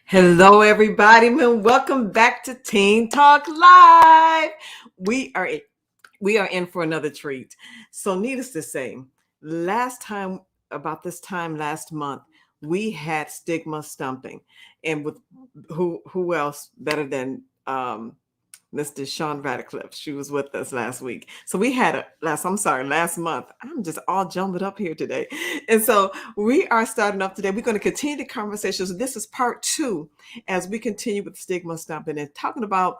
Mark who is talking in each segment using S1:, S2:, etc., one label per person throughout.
S1: Hello, everybody, and welcome back to Teen Talk Live. We are in for another treat. So, needless to say, last time about this time last month, we had Stigma Stomping, and with who else better than Miss DeShun Radcliff. She was with us last week. So we had last month. I'm just all jumbled up here today. And so we are starting off today. We're going to continue the conversation. So this is part 2 as we continue with stigma stomping and talking about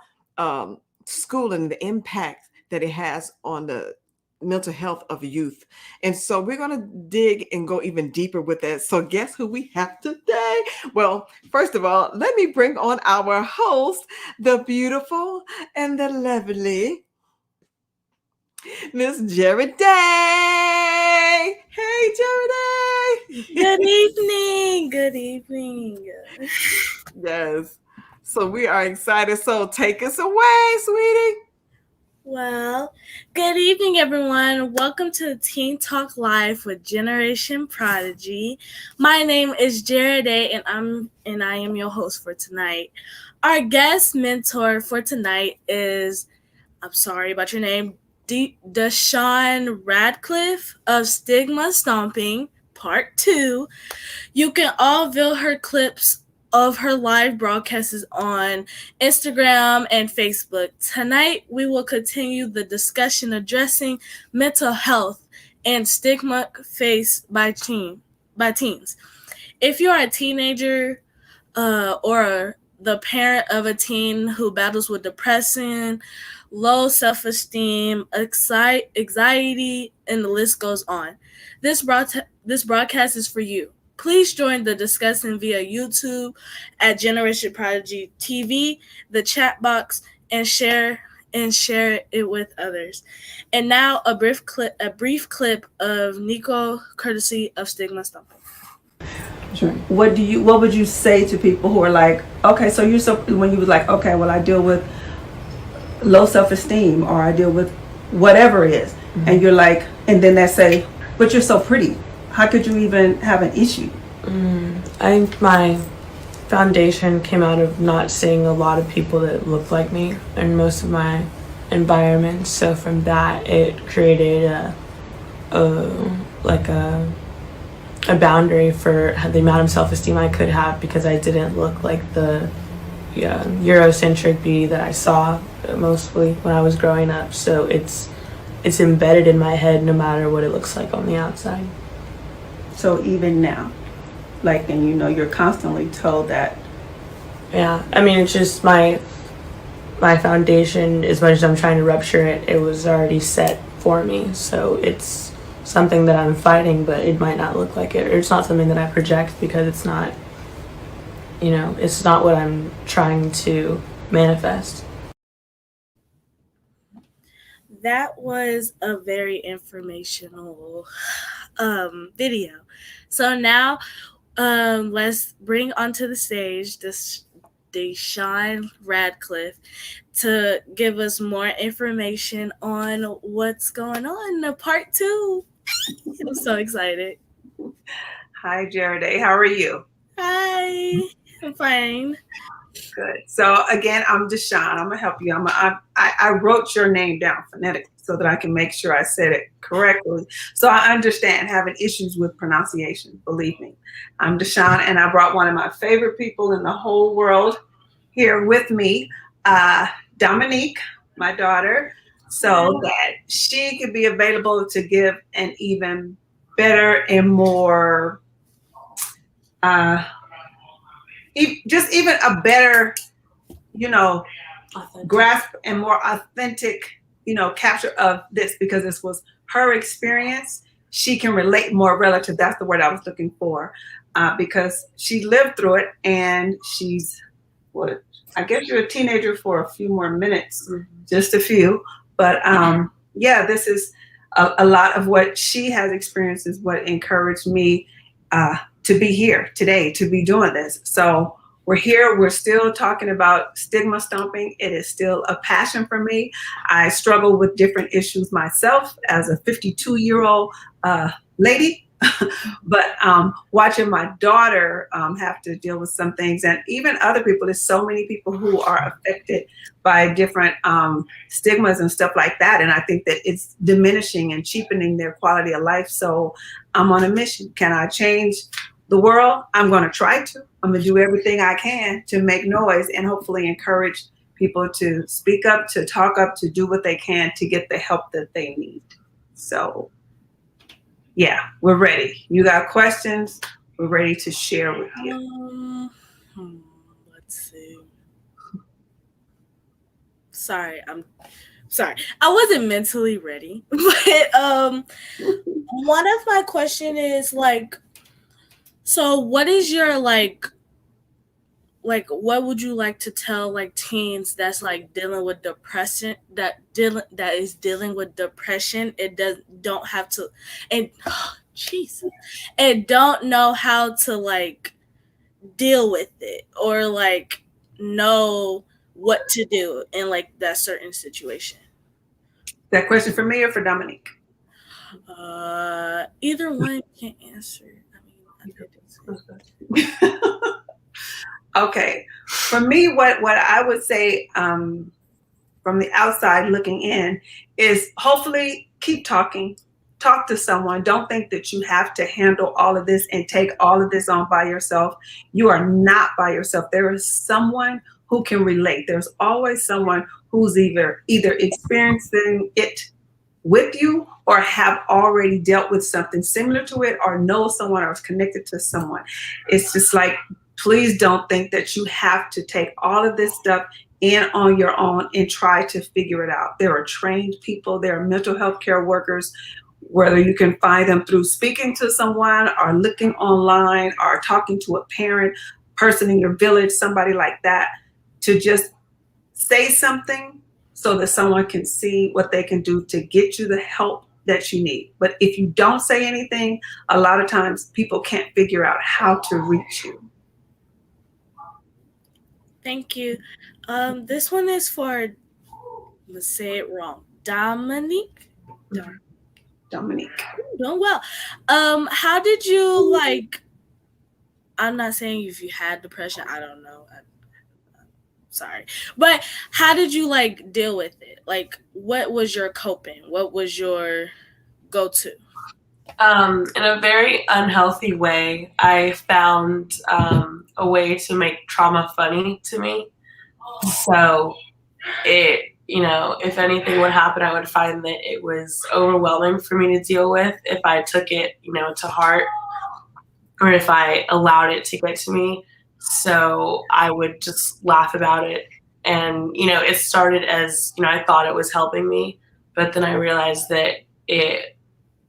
S1: school and the impact that it has on the mental health of youth. And so we're going to dig and go even deeper with that. So guess who we have today? Well, first of all, let me bring on our host, the beautiful and the lovely Miss Jerry Day. Hey, Jerry Day.
S2: Good evening. Good evening.
S1: Yes. So we are excited. So take us away, sweetie.
S2: Well, good evening, everyone. Welcome to Teen Talk Live with Generation Prodigy. My name is Jared A, and I am your host for tonight. Our guest mentor for tonight is, I'm sorry about your name, DeShun Radcliff of Stigma Stomping, Part 2. You can all view her clips of her live broadcasts on Instagram and Facebook. Tonight, we will continue the discussion addressing mental health and stigma faced by teens. If you are a teenager or the parent of a teen who battles with depression, low self-esteem, anxiety, and the list goes on, this broadcast is for you. Please join the discussion via YouTube at Generation Prodigy TV, the chat box, and share it with others. And now a brief clip of Nico, courtesy of Stigma Stomping.
S3: Sure. What would you say to people who are like, okay, so when you was like, okay, well, I deal with low self-esteem or I deal with whatever it is, mm-hmm. and you're like, and then they say, but you're so pretty. How could you even have an issue?
S4: I think my foundation came out of not seeing a lot of people that looked like me in most of my environments. So from that, it created a boundary for the amount of self-esteem I could have because I didn't look like the Eurocentric beauty that I saw mostly when I was growing up. So it's embedded in my head no matter what it looks like on the outside.
S3: So even now, and you're constantly told that.
S4: Yeah, I mean, it's just my foundation, as much as I'm trying to rupture it, it was already set for me. So it's something that I'm fighting, but it might not look like it. Or it's not something that I project because it's not, it's not what I'm trying to manifest.
S2: That was a very informational video. So now let's bring onto the stage DeShun Radcliff to give us more information on what's going on in part 2. I'm so excited.
S5: Hi, Jared A. How are you?
S2: Hi, I'm fine.
S5: Good. So again, I'm DeShun. I'm gonna help you. I wrote your name down phonetically so that I can make sure I said it correctly. So I understand having issues with pronunciation. Believe me, I'm DeShun, and I brought one of my favorite people in the whole world here with me, Dominique, my daughter, so that she could be available to give an even better and more. Even a better, grasp and more authentic, capture of this, because this was her experience. She can relate more relative. That's the word I was looking for, because she lived through it, and she's I guess you're a teenager for a few more minutes, just a few. But this is a lot of what she has experienced is what encouraged me to be here today, to be doing this. So we're here. We're still talking about stigma stomping. It is still a passion for me. I struggle with different issues myself as a 52-year-old lady. But watching my daughter have to deal with some things, and even other people, there's so many people who are affected by different stigmas and stuff like that. And I think that it's diminishing and cheapening their quality of life. So I'm on a mission. Can I change the world? I'm going to try to. I'm going to do everything I can to make noise and hopefully encourage people to speak up, to talk up, to do what they can to get the help that they need. So yeah, we're ready. You got questions? We're ready to share with you.
S2: Let's see. Sorry. I wasn't mentally ready. But one of my question is like, so what is your like what would you like to tell like teens that's like dealing with depression, that is dealing with depression? It don't have to, and Jesus, and don't know how to like deal with it or like know what to do in like that certain situation.
S5: That question for me or for Dominique?
S2: Either one can answer. I mean,
S5: Okay, for me, what I would say from the outside looking in is hopefully keep talking. Talk to someone. Don't think that you have to handle all of this and take all of this on by yourself. You are not by yourself. There is someone who can relate. There's always someone who's either experiencing it with you or have already dealt with something similar to it or know someone or is connected to someone. It's just like, please don't think that you have to take all of this stuff in on your own and try to figure it out. There are trained people, there are mental health care workers, whether you can find them through speaking to someone or looking online or talking to a parent, person in your village, somebody like that, to just say something so that someone can see what they can do to get you the help that you need. But if you don't say anything, a lot of times people can't figure out how to reach you.
S2: Thank you. This one is for, let's say it wrong, Dominique.
S5: Dominique.
S2: Doing well. How did you like? I'm not saying if you had depression. I don't know. I'm sorry, but how did you like deal with it? Like, what was your coping? What was your go-to?
S4: In a very unhealthy way, I found a way to make trauma funny to me. So if anything would happen, I would find that it was overwhelming for me to deal with if I took it, to heart or if I allowed it to get to me. So I would just laugh about it. And, it started as, I thought it was helping me, but then I realized that it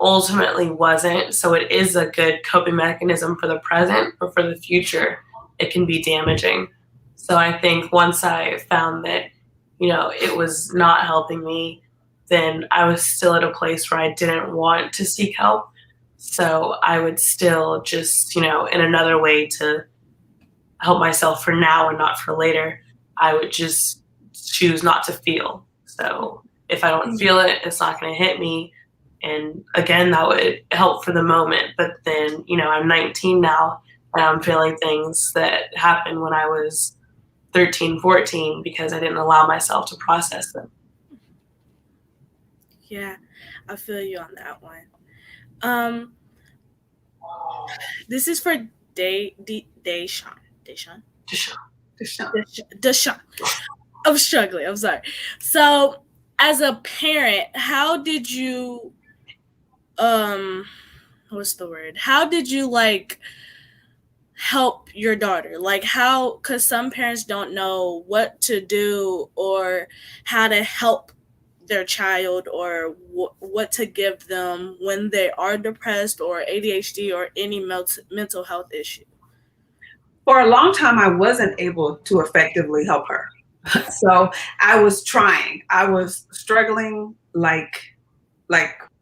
S4: ultimately wasn't. So it is a good coping mechanism for the present, but for the future, it can be damaging. So I think once I found that, it was not helping me, then I was still at a place where I didn't want to seek help. So I would still just, in another way to help myself for now and not for later, I would just choose not to feel. So if I don't feel it, it's not going to hit me. And again, that would help for the moment. But then, I'm 19 now and I'm feeling things that happened when I was 13, 14 because I didn't allow myself to process them.
S2: Yeah, I feel you on that one. This is for DeShun. I'm struggling. I'm sorry. So, as a parent, how did you what's the word? How did you like help your daughter? Like how, because some parents don't know what to do or how to help their child or what to give them when they are depressed or ADHD or any mental health issue.
S5: For a long time, I wasn't able to effectively help her. So I was trying. I was struggling like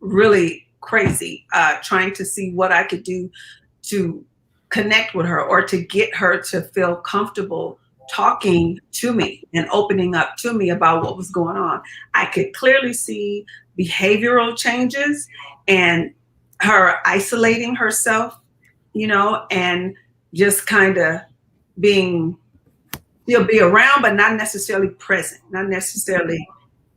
S5: really crazy, trying to see what I could do to connect with her or to get her to feel comfortable talking to me and opening up to me about what was going on. I could clearly see behavioral changes and her isolating herself, and just kind of being, she'll be around, but not necessarily present, not necessarily,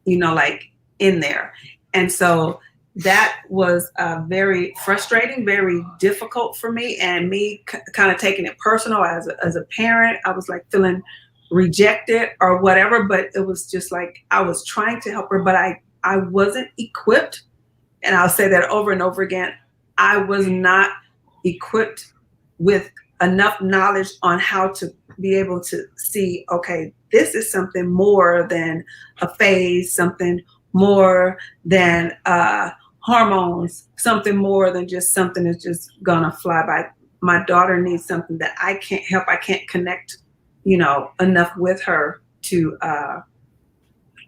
S5: like in there. And so that was very frustrating, very difficult for me, and me kind of taking it personal as a parent. I was like feeling rejected or whatever, but it was just like I was trying to help her, but I wasn't equipped. And I'll say that over and over again. I was not equipped with enough knowledge on how to be able to see, okay, this is something more than a phase, something more than hormones, something more than just something that's just gonna fly by. My daughter needs something that I can't help. I can't connect, enough with her to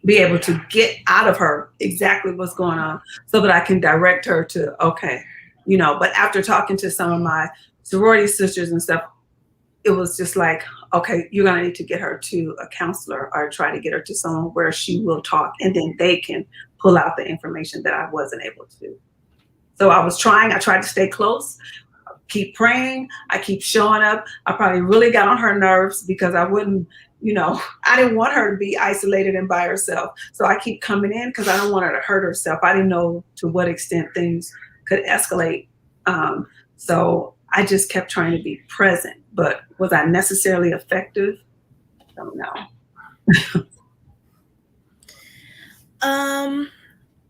S5: be able to get out of her exactly what's going on so that I can direct her to, okay, but after talking to some of my sorority sisters and stuff, it was just like, okay, you're going to need to get her to a counselor or try to get her to someone where she will talk, and then they can pull out the information that I wasn't able to do. So I tried to stay close, keep praying. I keep showing up. I probably really got on her nerves because I wouldn't, I didn't want her to be isolated and by herself. So I keep coming in because I don't want her to hurt herself. I didn't know to what extent things could escalate. So I just kept trying to be present. But was I necessarily effective? I don't know.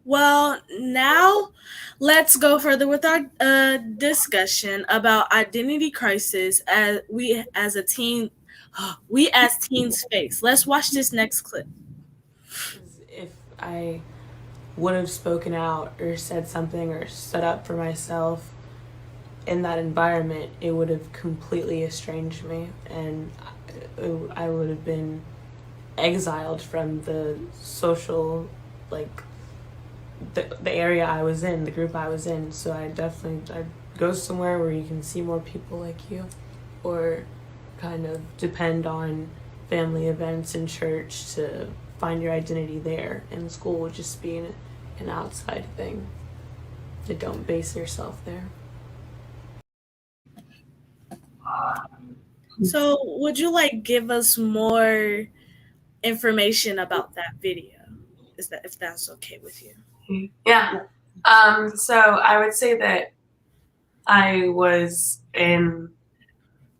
S2: Well, now let's go further with our discussion about identity crisis as we as teens face. Let's watch this next clip.
S4: If I would have spoken out or said something or stood up for myself in that environment, it would have completely estranged me, and I would have been exiled from the social, like, the area I was in, the group I was in. So I'd go somewhere where you can see more people like you, or kind of depend on family events and church to find your identity there. And school would just be an outside thing. You don't base yourself there.
S2: So would you give us more information about that video? If that's okay with you?
S4: Yeah. So I would say that I was in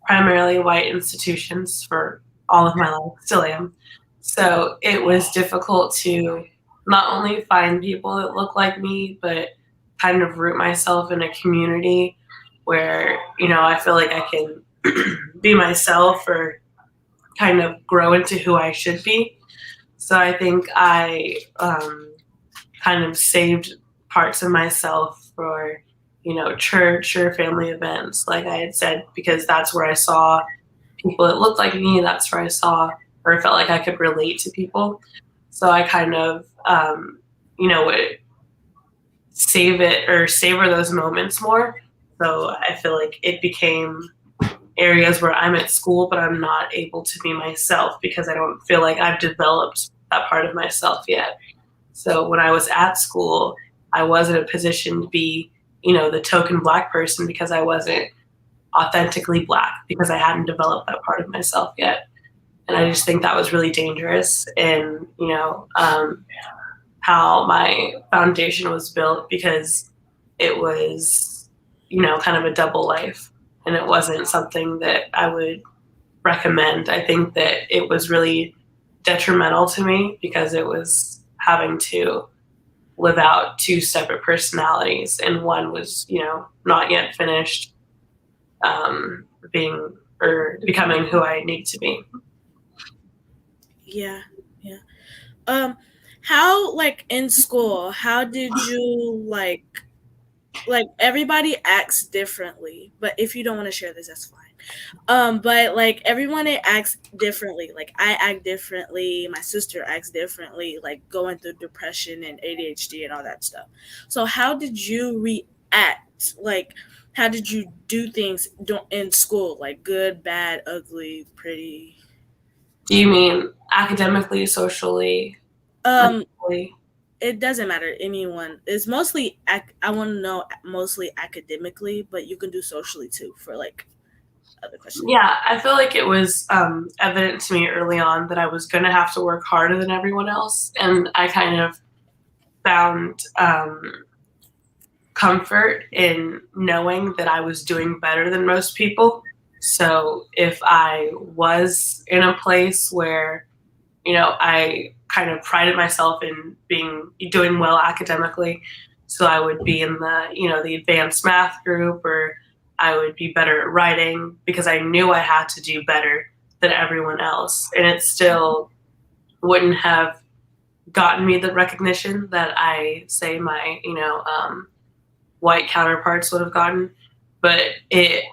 S4: primarily white institutions for all of my life, still am. So it was difficult to not only find people that look like me, but kind of root myself in a community where, I feel like I can be myself or kind of grow into who I should be. So I think I kind of saved parts of myself for, church or family events, like I had said, because that's where I saw people that looked like me. That's where I saw or felt like I could relate to people. So I kind of, would savor those moments more. So I feel like it became areas where I'm at school, but I'm not able to be myself because I don't feel like I've developed that part of myself yet. So when I was at school, I was in a position to be, the token Black person because I wasn't authentically Black because I hadn't developed that part of myself yet. And I just think that was really dangerous in, how my foundation was built, because it was, kind of a double life, and it wasn't something that I would recommend. I think that it was really detrimental to me because it was having to live out two separate personalities, and one was, not yet finished being or becoming who I need to be.
S2: Yeah. How, in school, how did you everybody acts differently, but if you don't want to share this, that's fine. But everyone acts differently. I act differently, my sister acts differently, going through depression and ADHD and all that stuff. So how did you react? How did you do things in school? Good, bad, ugly, pretty?
S4: Do you mean academically, socially?
S2: Um,
S4: mentally?
S2: it doesn't matter. Anyone. It's mostly, I want to know mostly academically, but you can do socially too for like other questions.
S4: Yeah, I feel like it was evident to me early on that I was going to have to work harder than everyone else. And I kind of found comfort in knowing that I was doing better than most people. So if I was in a place where, I kind of prided myself in doing well academically, so I would be in the advanced math group, or I would be better at writing because I knew I had to do better than everyone else. And it still wouldn't have gotten me the recognition that I say my, white counterparts would have gotten. But it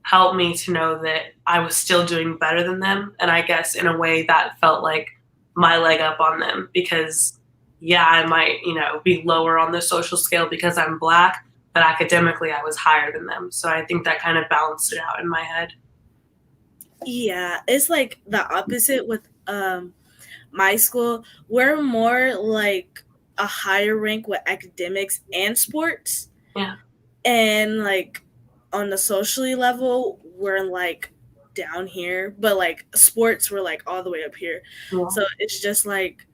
S4: helped me to know that I was still doing better than them. And I guess in a way that felt like my leg up on them because, yeah, I might, be lower on the social scale because I'm Black, but academically I was higher than them. So I think that kind of balanced it out in my head.
S2: Yeah, it's like the opposite with my school. We're more like a higher rank with academics and sports.
S4: Yeah.
S2: And like on the socially level, we're like down here, but like sports, we're like all the way up here.
S4: Yeah.
S2: So it's just like,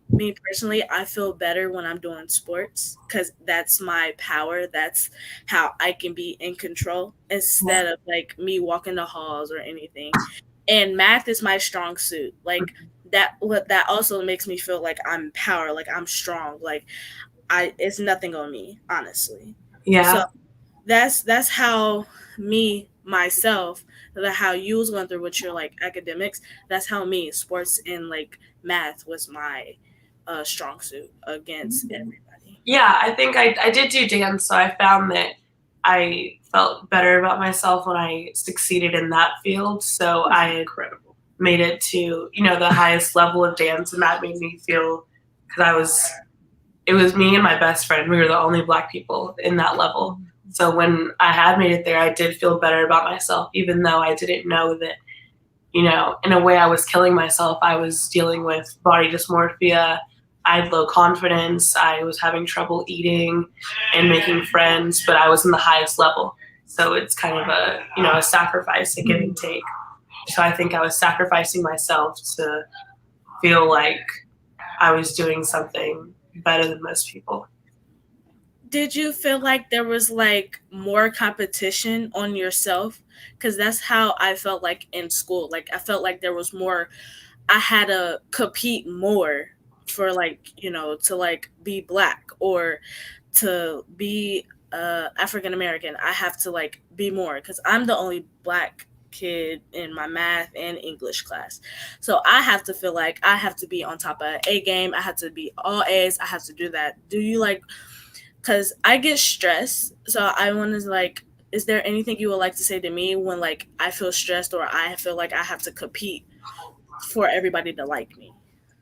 S2: me personally, I feel better when I'm doing sports because that's my power. That's how I can be in control instead of like me walking the halls or anything. And math is my strong suit. Like that also makes me feel like I'm power, like I'm strong. Like it's nothing on me, honestly.
S4: Yeah.
S2: So that's how myself, how you was going through with your like academics, that's how me, sports and like math was my strong suit against everybody.
S4: Yeah, I think I did do dance, so I found that I felt better about myself when I succeeded in that field. So I had made it to, the highest level of dance, and that made me feel, because it was me and my best friend. We were the only Black people in that level. So when I had made it there, I did feel better about myself, even though I didn't know that, in a way I was killing myself. I was dealing with body dysmorphia. I had low confidence. I was having trouble eating and making friends, but I was in the highest level. So it's kind of a sacrifice, a give and take. So I think I was sacrificing myself to feel like I was doing something better than most people.
S2: Did you feel like there was like more competition on yourself? Because that's how I felt like in school. Like I felt like there was more, I had to compete more for like, to like be Black or to be African American. I have to like be more because I'm the only Black kid in my math and English class. So I have to feel like I have to be on top of A game. I have to be all A's. I have to do that. Do you like, because I get stressed. So I want to like, is there anything you would like to say to me when like I feel stressed or I feel like I have to compete for everybody to like me?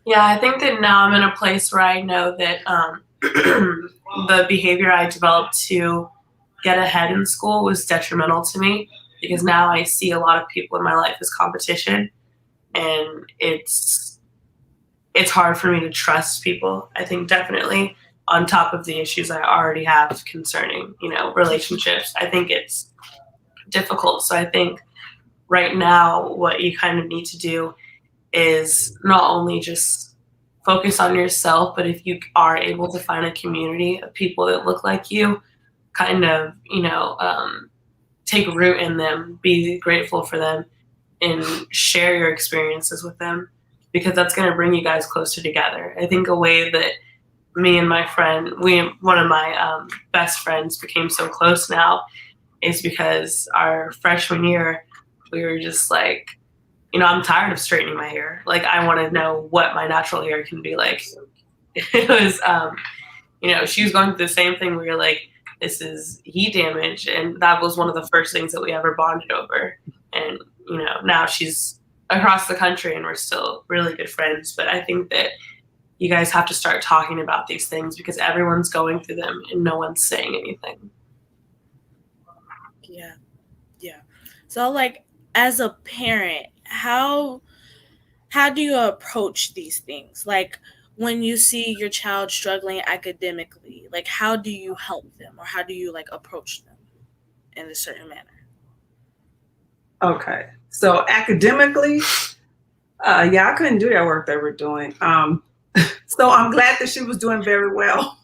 S4: Yeah, I think that now I'm in a place where I know that the behavior I developed to get ahead in school was detrimental to me, because now I see a lot of people in my life as competition, and it's hard for me to trust people. I think definitely on top of the issues I already have concerning, relationships. I think it's difficult. So I think right now what you kind of need to do is not only just focus on yourself, but if you are able to find a community of people that look like you, kind of, take root in them, be grateful for them, and share your experiences with them, because that's going to bring you guys closer together. I think a way that me and my friend, one of my best friends became so close now is because our freshman year, we were just like, I'm tired of straightening my hair. Like, I want to know what my natural hair can be like. It was, she was going through the same thing. We were like, this is heat damage. And that was one of the first things that we ever bonded over. And, now she's across the country and we're still really good friends. But I think that you guys have to start talking about these things because everyone's going through them and no one's saying anything.
S2: Yeah. Yeah. So like, as a parent, how do you approach these things? Like, when you see your child struggling academically, like how do you help them, or how do you like approach them in a certain manner?
S5: Okay, so academically, yeah, I couldn't do that work they were doing. So I'm glad that she was doing very well.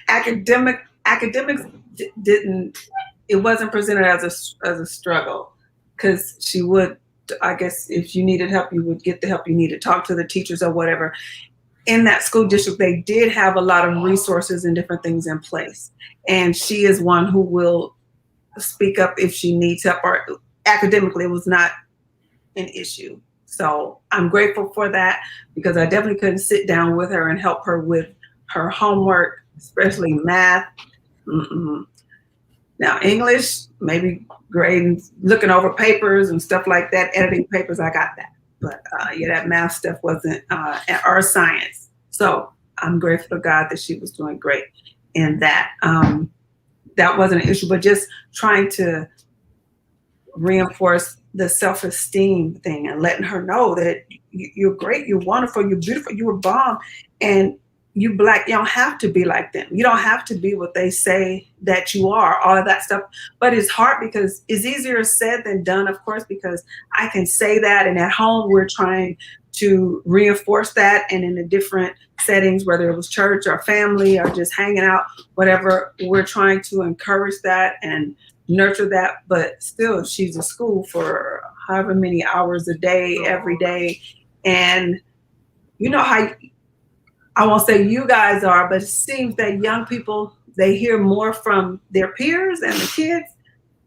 S5: Academics didn't. It wasn't presented as a struggle, because she would. I guess if you needed help, you would get the help you needed. Talk to the teachers or whatever. In that school district, they did have a lot of resources and different things in place, and she is one who will speak up if she needs help. Or academically, it was not an issue. So I'm grateful for that, because I definitely couldn't sit down with her and help her with her homework, especially math. Mm-mm. Now, English, maybe grading, looking over papers and stuff like that, editing papers, I got that. But yeah, that math stuff wasn't, or science. So I'm grateful to God that she was doing great in that. That wasn't an issue, but just trying to reinforce the self-esteem thing and letting her know that you're great, you're wonderful, you're beautiful, you were bomb, and you Black, you don't have to be like them. You don't have to be what they say that you are, all of that stuff. But it's hard, because it's easier said than done, of course, because I can say that, and at home we're trying to reinforce that, and in the different settings, whether it was church or family or just hanging out, whatever, we're trying to encourage that and nurture that. But still, she's in school for however many hours a day, every day. And you know how, I won't say you guys are, but it seems that young people, they hear more from their peers and the kids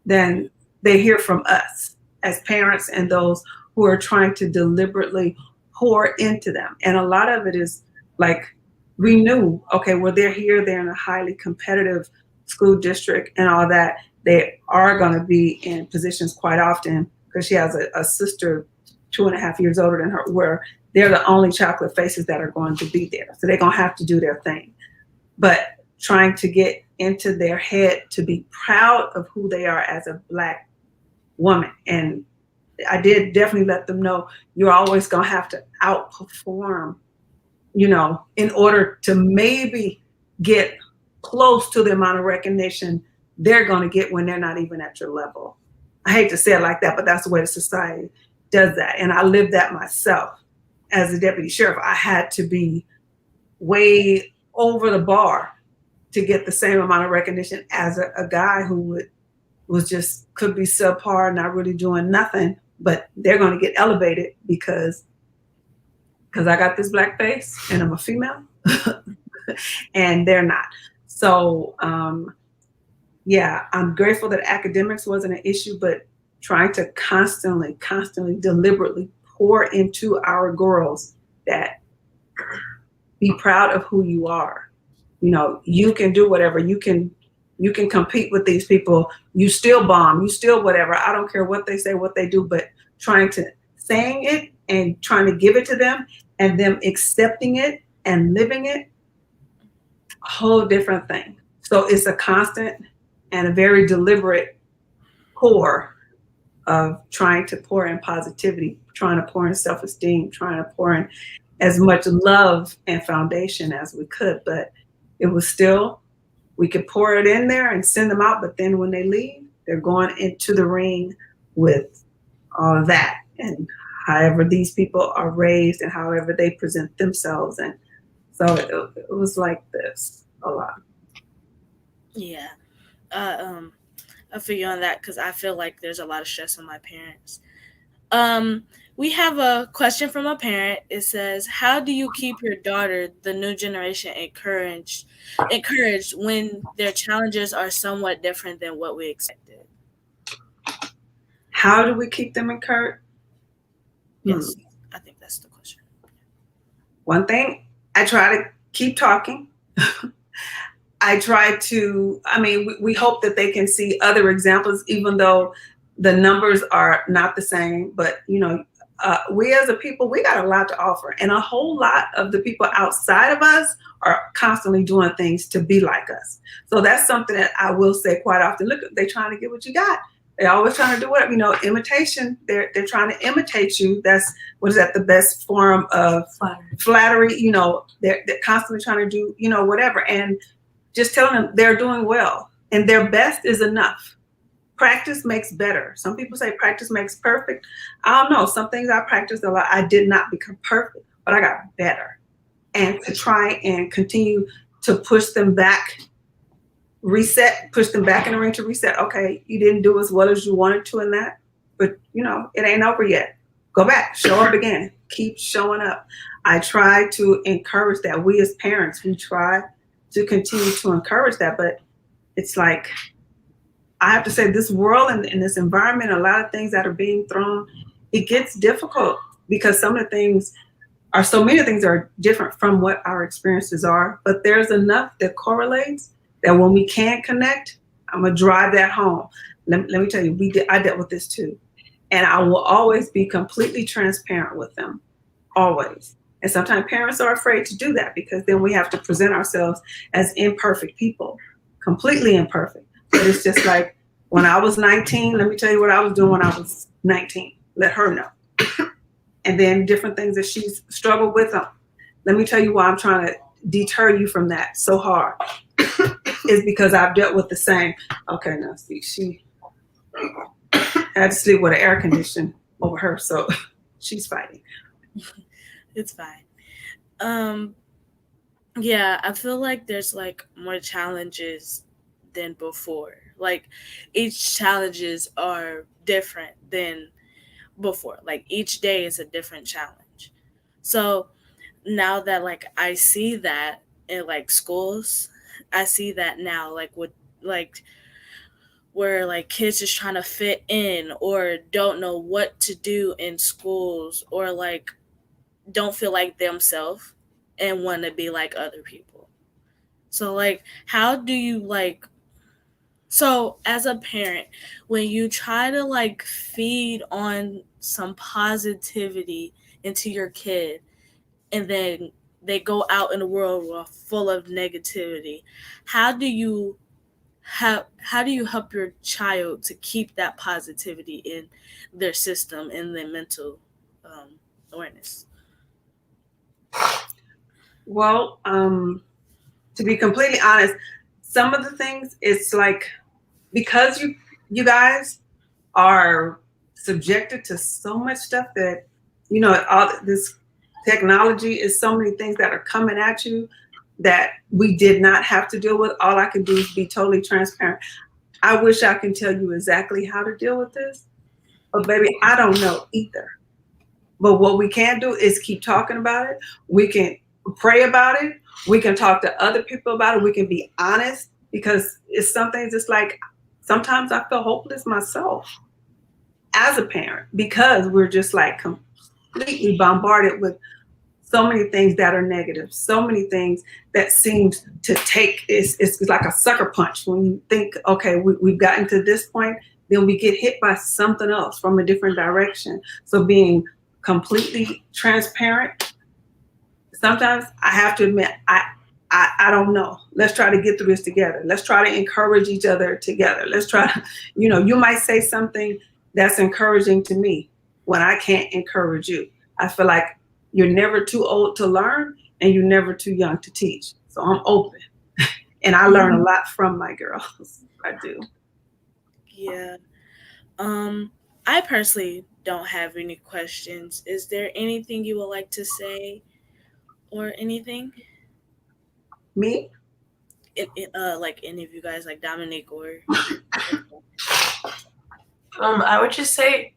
S5: than they hear from us as parents and those who are trying to deliberately pour into them. And a lot of it is like, we knew, okay, well, they're here, they're in a highly competitive school district and all that. They are going to be in positions quite often, because she has a sister 2.5 years older than her, where they're the only chocolate faces that are going to be there. So they're going to have to do their thing. But trying to get into their head to be proud of who they are as a Black woman. And I did definitely let them know, you're always going to have to outperform, you know, in order to maybe get close to the amount of recognition they're going to get when they're not even at your level. I hate to say it like that, but that's the way the society does that. And I lived that myself. As a deputy sheriff, I had to be way over the bar to get the same amount of recognition as a guy who could be subpar, not really doing nothing, but they're going to get elevated because I got this Black face and I'm a female and they're not. So, yeah, I'm grateful that academics wasn't an issue, but trying to constantly, deliberately pour into our girls that be proud of who you are. You know, you can do whatever. You can compete with these people. You still bomb. You still whatever. I don't care what they say, what they do, but saying it and trying to give it to them and them accepting it and living it, a whole different thing. So it's a constant and a very deliberate pour of trying to pour in positivity, trying to pour in self-esteem, trying to pour in as much love and foundation as we could. But it was still, we could pour it in there and send them out. But then when they leave, they're going into the ring with all of that. And however these people are raised and however they present themselves. And so it was like this a lot.
S2: Yeah. I feel you on that, because I feel like there's a lot of stress on my parents. We have a question from a parent. It says, how do you keep your daughter, the new generation, encouraged when their challenges are somewhat different than what we expected?
S5: How do we keep them encouraged?
S2: Yes, I think that's the question.
S5: One thing, I try to keep talking. I try to, we hope that they can see other examples, even though the numbers are not the same. But, you know, we as a people, we got a lot to offer. And a whole lot of the people outside of us are constantly doing things to be like us. So that's something that I will say quite often. Look, they're trying to get what you got. They're always trying to do whatever, imitation. They're trying to imitate you. That's the best form of flattery. They're constantly trying to do, whatever. And just telling them they're doing well and their best is enough. Practice makes better. Some people say practice makes perfect. I don't know. Some things I practiced a lot. I did not become perfect, but I got better. And to try and continue to push them back, push them back in the ring to reset. Okay, you didn't do as well as you wanted to in that, but it ain't over yet. Go back, show up again, keep showing up. I try to encourage that. We as parents, we try to continue to encourage that, but it's like, I have to say, this world and this environment, a lot of things that are being thrown, it gets difficult because so many things are different from what our experiences are, but there's enough that correlates that when we can connect, I'm gonna drive that home. Let me tell you, I dealt with this too. And I will always be completely transparent with them, always. And sometimes parents are afraid to do that because then we have to present ourselves as imperfect people, completely imperfect. But it's just like, when I was 19, let me tell you what I was doing when I was 19. Let her know. And then different things that she's struggled with. Let me tell you why I'm trying to deter you from that so hard. Is because I've dealt with the same. Okay, now see, she had to sleep with an air condition over her, so she's fighting.
S2: It's fine. Yeah, I feel like there's like more challenges than before. Like each challenges are different than before. Like each day is a different challenge. So now that like I see that in like schools, I see that now like with like where like kids just trying to fit in or don't know what to do in schools or like don't feel like themselves and want to be like other people. So like how do you like, so as a parent, when you try to like feed on some positivity into your kid and then they go out in the world full of negativity, how do you help your child to keep that positivity in their system and their mental awareness?
S5: Well, to be completely honest, some of the things, it's like, because you guys are subjected to so much stuff that, all this technology is so many things that are coming at you that we did not have to deal with. All I can do is be totally transparent. I wish I can tell you exactly how to deal with this, but baby, I don't know either. But what we can do is keep talking about it. We can pray about it. We can talk to other people about it. We can be honest, because it's some things, it's like, sometimes I feel hopeless myself as a parent because we're just like completely bombarded with so many things that are negative, so many things that seems to take, it's like a sucker punch. When you think, okay, we've gotten to this point, then we get hit by something else from a different direction. So being completely transparent, sometimes I have to admit, I don't know. Let's try to get through this together. Let's try to encourage each other together. Let's try to, you might say something that's encouraging to me when I can't encourage you. I feel like you're never too old to learn and you're never too young to teach. So I'm open. And I learn a lot from my girls. I do.
S2: Yeah. I personally don't have any questions. Is there anything you would like to say or anything?
S5: Me?
S2: Like any of you guys, like Dominique or
S4: I would just say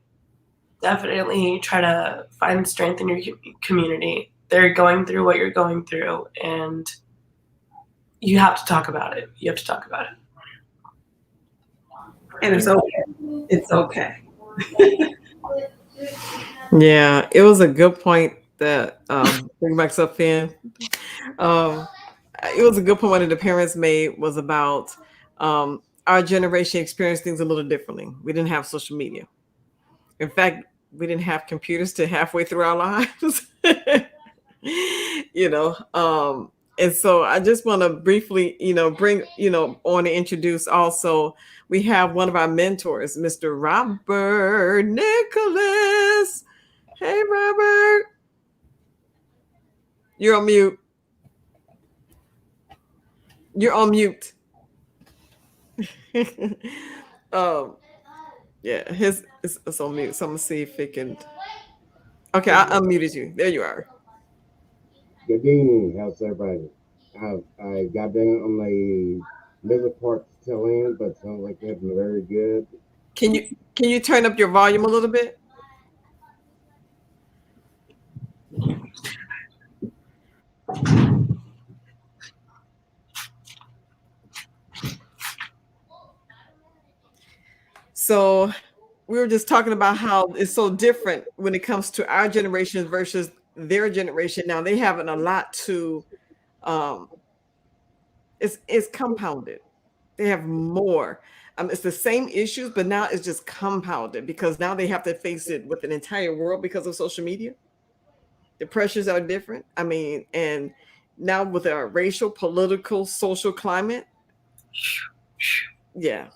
S4: definitely try to find strength in your community. They're going through what you're going through, and you have to talk about it. You have to talk about it.
S5: And it's okay. It's okay.
S1: Yeah, it was a good point that bring myself in. It was a good point one of the parents made was about our generation experienced things a little differently. We didn't have social media. In fact, we didn't have computers to halfway through our lives. And so I just want to briefly, bring, on to introduce also, we have one of our mentors, Mr. Robert Nicholas. Hey, Robert. You're on mute. You're on mute. um, yeah, it's on mute. So I'm gonna see if it can. Okay, I unmuted you. There you are.
S6: Good evening. How's everybody? I got down on the middle part to tell in, but sounds like they're very good.
S1: Can you turn up your volume a little bit? So we were just talking about how it's so different when it comes to our generation versus their generation. Now they have a lot to um it's compounded. They have more. It's the same issues, but now it's just compounded because now they have to face it with an entire world because of social media. The pressures are different. I mean, and now with our racial, political, social climate, yeah,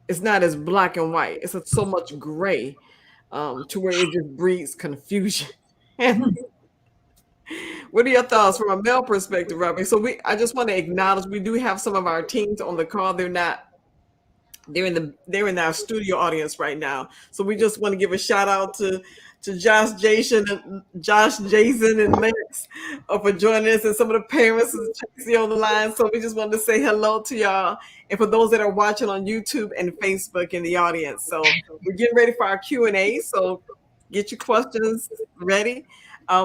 S1: it's not as black and white. It's so much gray, to where it just breeds confusion. What are your thoughts from a male perspective, Robbie? So I just want to acknowledge we do have some of our teens on the call. They're in our studio audience right now. So we just want to give a shout out to Josh, Jason, and Lex for joining us, and some of the parents and Tracy on the line. So we just wanted to say hello to y'all, and for those that are watching on YouTube and Facebook in the audience. So we're getting ready for our Q&A. So get your questions ready.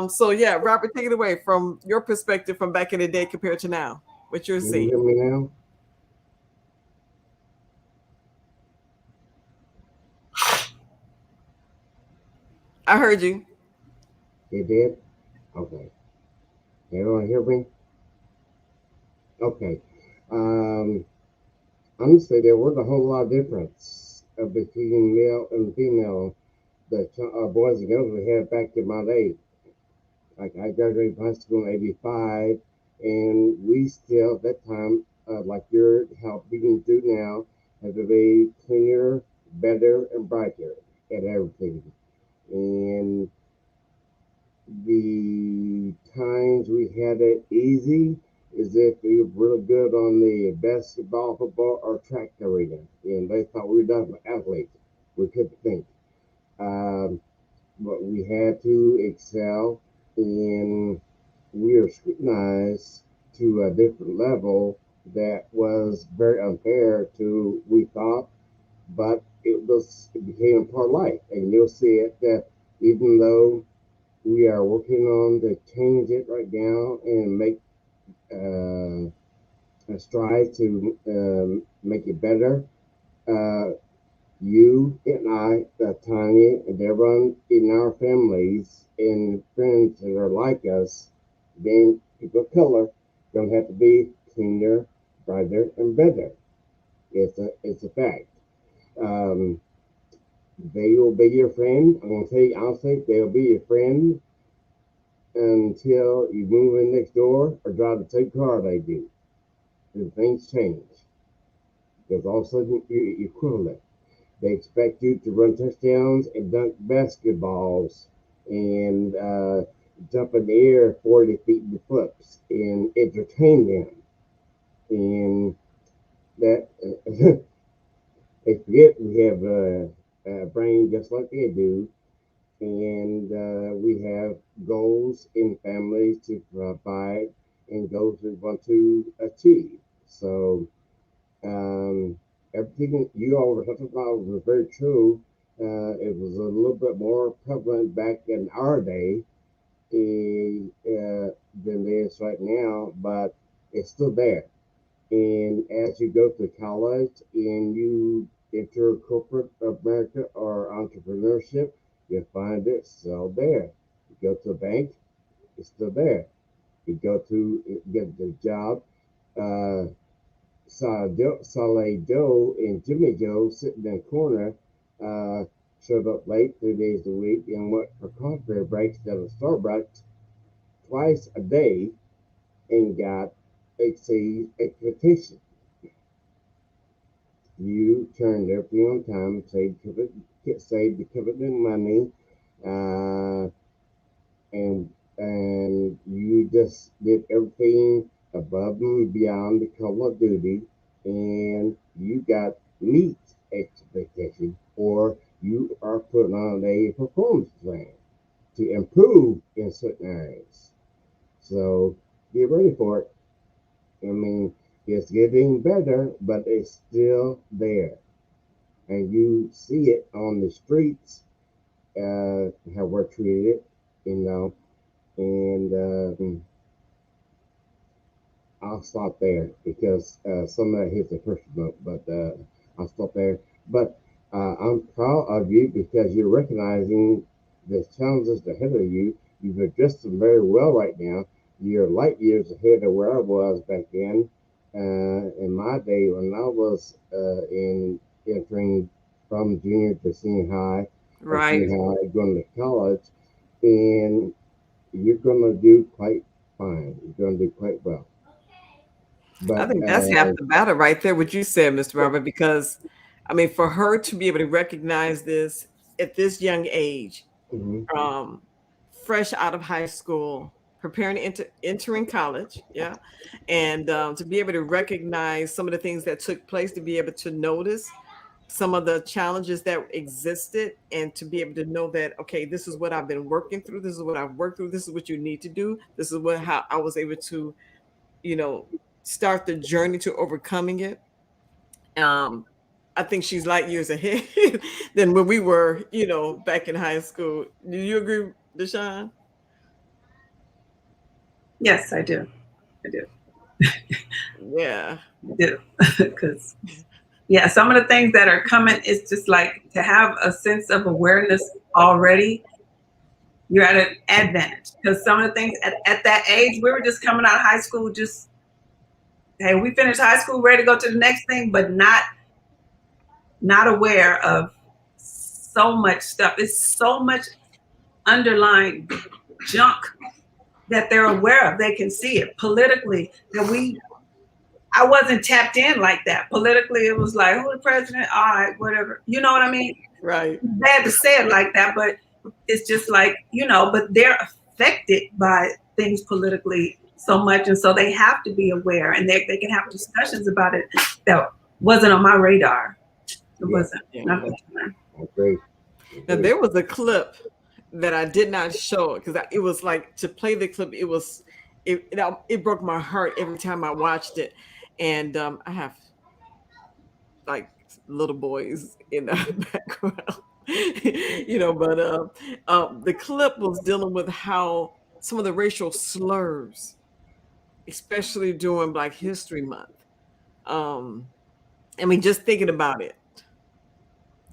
S1: So yeah, Robert, take it away from your perspective from back in the day compared to now. What you're
S6: Can you
S1: seeing.
S6: hear me now?
S1: I heard you.
S6: You did? Okay. Everyone hear me? Okay. Um, Honestly, there was a whole lot of difference between male and female. The boys and girls we had back in my day. Like I graduated from high school in '85, and we still at that time, like you're how being do now, had to be cleaner, better, and brighter at everything. And the times we had it easy is if we were really good on the basketball, football, or track arena, and they thought we were done for athletes. We couldn't think. Um, but we had to excel, and we are scrutinized to a different level that was very unfair to we thought, but it became a part of life, and you'll see it that even though we are working on to change it right now and make a stride to make it better. Uh, you and I, Tanya, and everyone in our families and friends that are like us, being people of color, don't have to be cleaner, brighter, and better. It's a fact. Um, they will be your friend. I'm gonna tell you honestly, they will be your friend until you move in next door or drive the same car they do. And things change. Because all of a sudden you're equivalent. They expect you to run touchdowns and dunk basketballs and jump in the air 40 feet in the flips and entertain them. And that they forget we have a brain just like they do. And we have goals in families to provide and goals we want to achieve. So um, everything you all were talking about was very true. It was a little bit more prevalent back in our day than it is right now, but it's still there. And as you go to college and you enter corporate America or entrepreneurship, you find it still there. You go to a bank, it's still there. You go to get the job, uh, Saleh Joe and Jimmy Joe sitting in the corner, uh, showed up late 3 days a week and went for coffee breaks at a Starbucks twice a day and got exceeds expectation. You turned everything on time, saved the coveted money, uh, and you just did everything above and beyond the call of duty, and you got meet expectation, or you are put on a performance plan to improve in certain areas. So get ready for it. I mean, it's getting better, but it's still there. And you see it on the streets, how we're treated, you know. And I'll stop there because some of that hits the personal note, but I'll stop there. But I'm proud of you because you're recognizing the challenges ahead of you. You've addressed them very well right now. You're light years ahead of where I was back then. In my day, when I was in entering from junior to senior high, or
S1: Right.
S6: senior high, going to college, and you're going to do quite fine. You're going to do quite well.
S1: I
S6: But
S1: think that's half the battle right there, what you said, Mr. Robert, because I mean, for her to be able to recognize this at this young age,
S6: mhm,
S1: um, fresh out of high school, preparing to entering college, yeah, and to be able to recognize some of the things that took place, to be able to notice some of the challenges that existed, and to be able to know that, okay, this is what I've been working through, this is what I've worked through, this is what you need to do, this is what how I was able to, you know, start the journey to overcoming it. Um, I think she's light years ahead than when we were, back in high school. Do you agree, DeShun?
S5: Yes, I do. I do.
S1: Yeah.
S5: I do. Because yeah, some of the things that are coming is just like to have a sense of awareness already. You're at an advantage because some of the things at that age, we were just coming out of high school, just hey, we finished high school, ready to go to the next thing, but not aware of so much stuff. It's so much underlying junk that they're aware of. They can see it politically. I wasn't tapped in like that. Politically, it was like, who the president? All right, whatever. You know what I mean?
S1: Right.
S5: It's bad to say it like that, but it's just like, but they're affected by things politically so much. And so they have to be aware and they can have discussions about it that wasn't on my radar. It wasn't.
S1: Yeah.
S5: Not
S6: agree.
S1: Now there was a clip that I did not show because it was like, to play the clip, it broke my heart every time I watched it. And I have like little boys in the background, but the clip was dealing with how some of the racial slurs, especially during Black History Month. I mean, just thinking about it,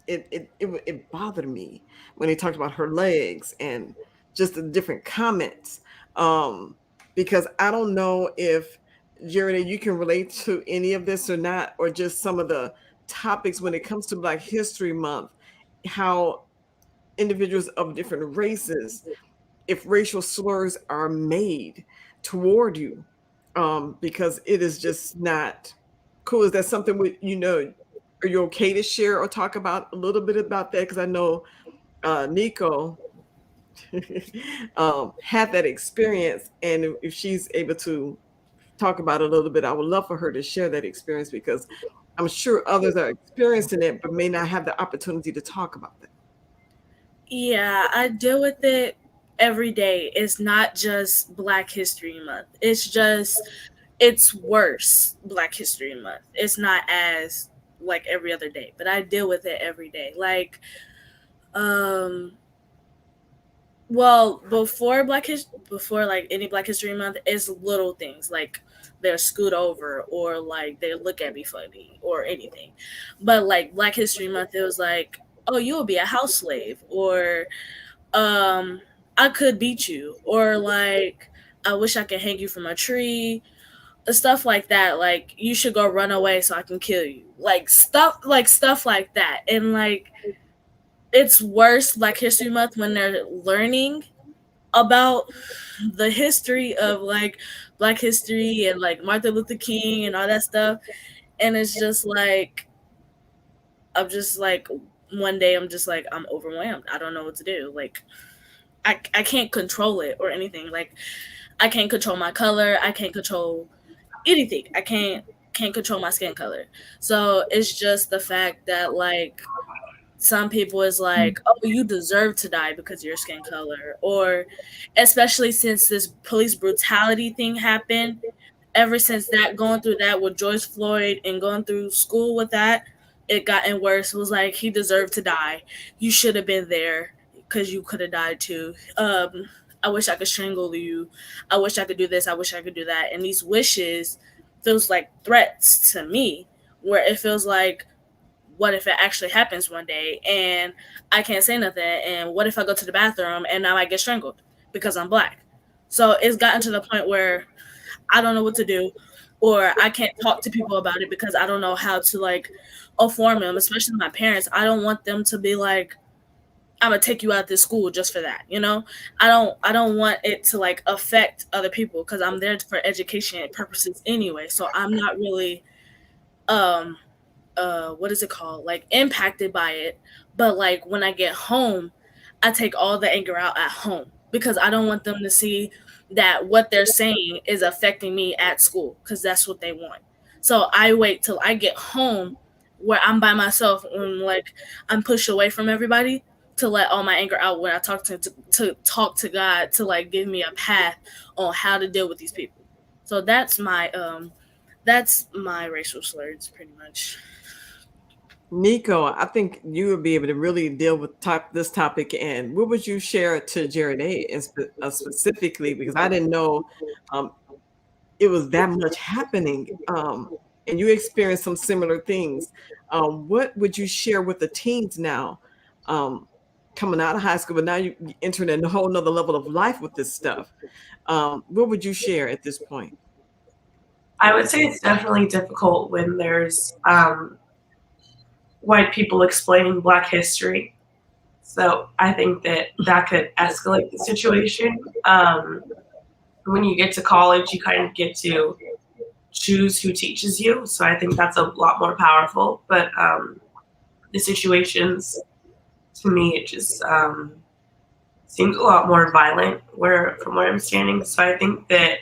S1: it bothered me when they talked about her legs and just the different comments. Because I don't know if, Jared, you can relate to any of this or not, or just some of the topics when it comes to Black History Month, how individuals of different races, if racial slurs are made toward you, because it is just not cool. Is that something are you okay to share or talk about a little bit about that? Because I know Nico had that experience, and if she's able to talk about it a little bit, I would love for her to share that experience, because I'm sure others are experiencing it but may not have the opportunity to talk about that.
S2: Yeah, I deal with it every day. It's not just Black History Month. It's worse Black History Month. It's not as like every other day, but I deal with it every day. Like, well, before like any Black History Month, it's little things like they'll scoot over or like they look at me funny or anything. But like Black History Month, it was like, oh, you'll be a house slave, or I could beat you, or like I wish I could hang you from a tree, stuff like that. Like you should go run away so I can kill you, like stuff like that. And like it's worse Black History Month when they're learning about the history of like Black history and like Martin Luther King and all that stuff. And it's just like, I'm just like, one day I'm just like, I'm overwhelmed. I don't know what to do. Like, I can't control it or anything. Like, I can't control my color. I can't control anything. I can't control my skin color. So it's just the fact that like some people is like, oh, you deserve to die because of your skin color, or especially since this police brutality thing happened. Ever since that, going through that with George Floyd and going through school with that, it gotten worse. It was like, he deserved to die. You should have been there because you could have died too. I wish I could strangle you. I wish I could do this. I wish I could do that. And these wishes feels like threats to me, where it feels like, what if it actually happens one day and I can't say nothing? And what if I go to the bathroom and now I get strangled because I'm Black? So it's gotten to the point where I don't know what to do, or I can't talk to people about it because I don't know how to like inform them, especially my parents. I don't want them to be like, I'm gonna take you out of this school just for that, you know? I don't want it to like affect other people because I'm there for education purposes anyway. So I'm not really um what is it called? Like impacted by it. But like when I get home, I take all the anger out at home because I don't want them to see that what they're saying is affecting me at school because that's what they want. So I wait till I get home where I'm by myself and like I'm pushed away from everybody to let all my anger out when I talk to talk to God to like give me a path on how to deal with these people. So that's my racial slurs pretty much.
S1: Nico, I think you would be able to really deal with this topic. And what would you share to Jared A. Specifically? Because I didn't know um, it was that much happening, and you experienced some similar things. What would you share with the teens now, coming out of high school, but now you entering a whole nother level of life with this stuff? What would you share at this point?
S4: I would say it's definitely difficult when there's white people explaining Black history. So I think that could escalate the situation. When you get to college, you kind of get to choose who teaches you. So I think that's a lot more powerful. But the situations, to me, it just seems a lot more violent from where I'm standing. So I think that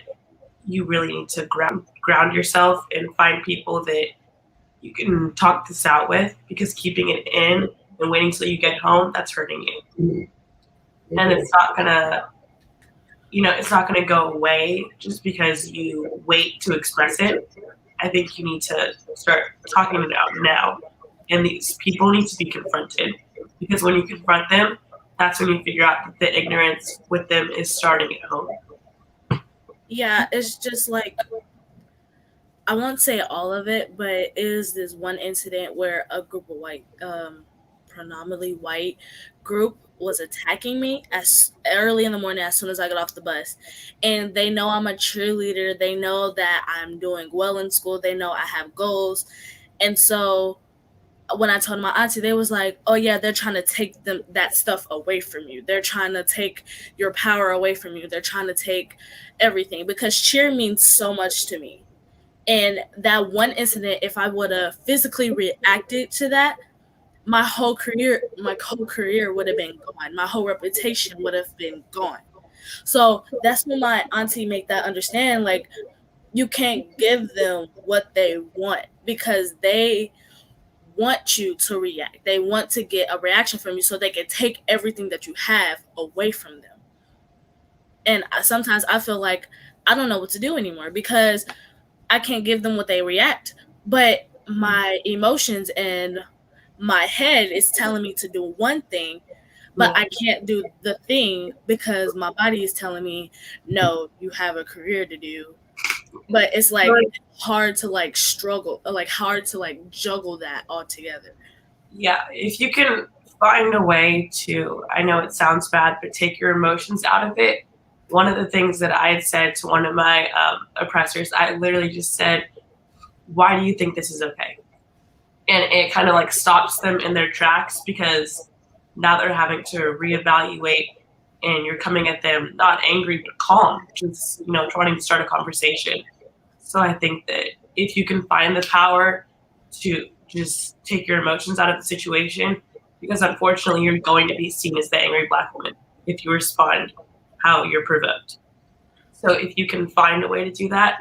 S4: you really need to ground yourself and find people that you can talk this out with, because keeping it in and waiting till you get home, that's hurting you. And it's not gonna, it's not gonna go away just because you wait to express it. I think you need to start talking it out now. And these people need to be confronted, because when you confront them, that's when you figure out that the ignorance with them is starting at home.
S2: Yeah, it's just like, I won't say all of it, but it is this one incident where a group of white, predominantly white group was attacking me as early in the morning as soon as I got off the bus. And they know I'm a cheerleader. They know that I'm doing well in school. They know I have goals. And so when I told my auntie, they was like, oh yeah, they're trying to take that stuff away from you. They're trying to take your power away from you. They're trying to take everything, because cheer means so much to me. And that one incident, if I would have physically reacted to that, my whole career would have been gone. My whole reputation would have been gone. So that's when my auntie make that understand, like, you can't give them what they want, because they want you to react. They want to get a reaction from you so they can take everything that you have away from them. And sometimes I feel like I don't know what to do anymore, because I can't give them what they react, but my emotions and my head is telling me to do one thing, but I can't do the thing because my body is telling me, no, you have a career to do. But it's like hard to like struggle, like hard to like juggle that all together.
S4: Yeah, if you can find a way to, I know it sounds bad, but take your emotions out of it. One of the things that I had said to one of my oppressors, I literally just said, why do you think this is okay? And it kind of like stops them in their tracks, because now they're having to reevaluate and you're coming at them not angry but calm, just trying to start a conversation. So I think that if you can find the power to just take your emotions out of the situation, because unfortunately you're going to be seen as the angry Black woman if you respond how you're provoked. So if you can find a way to do that,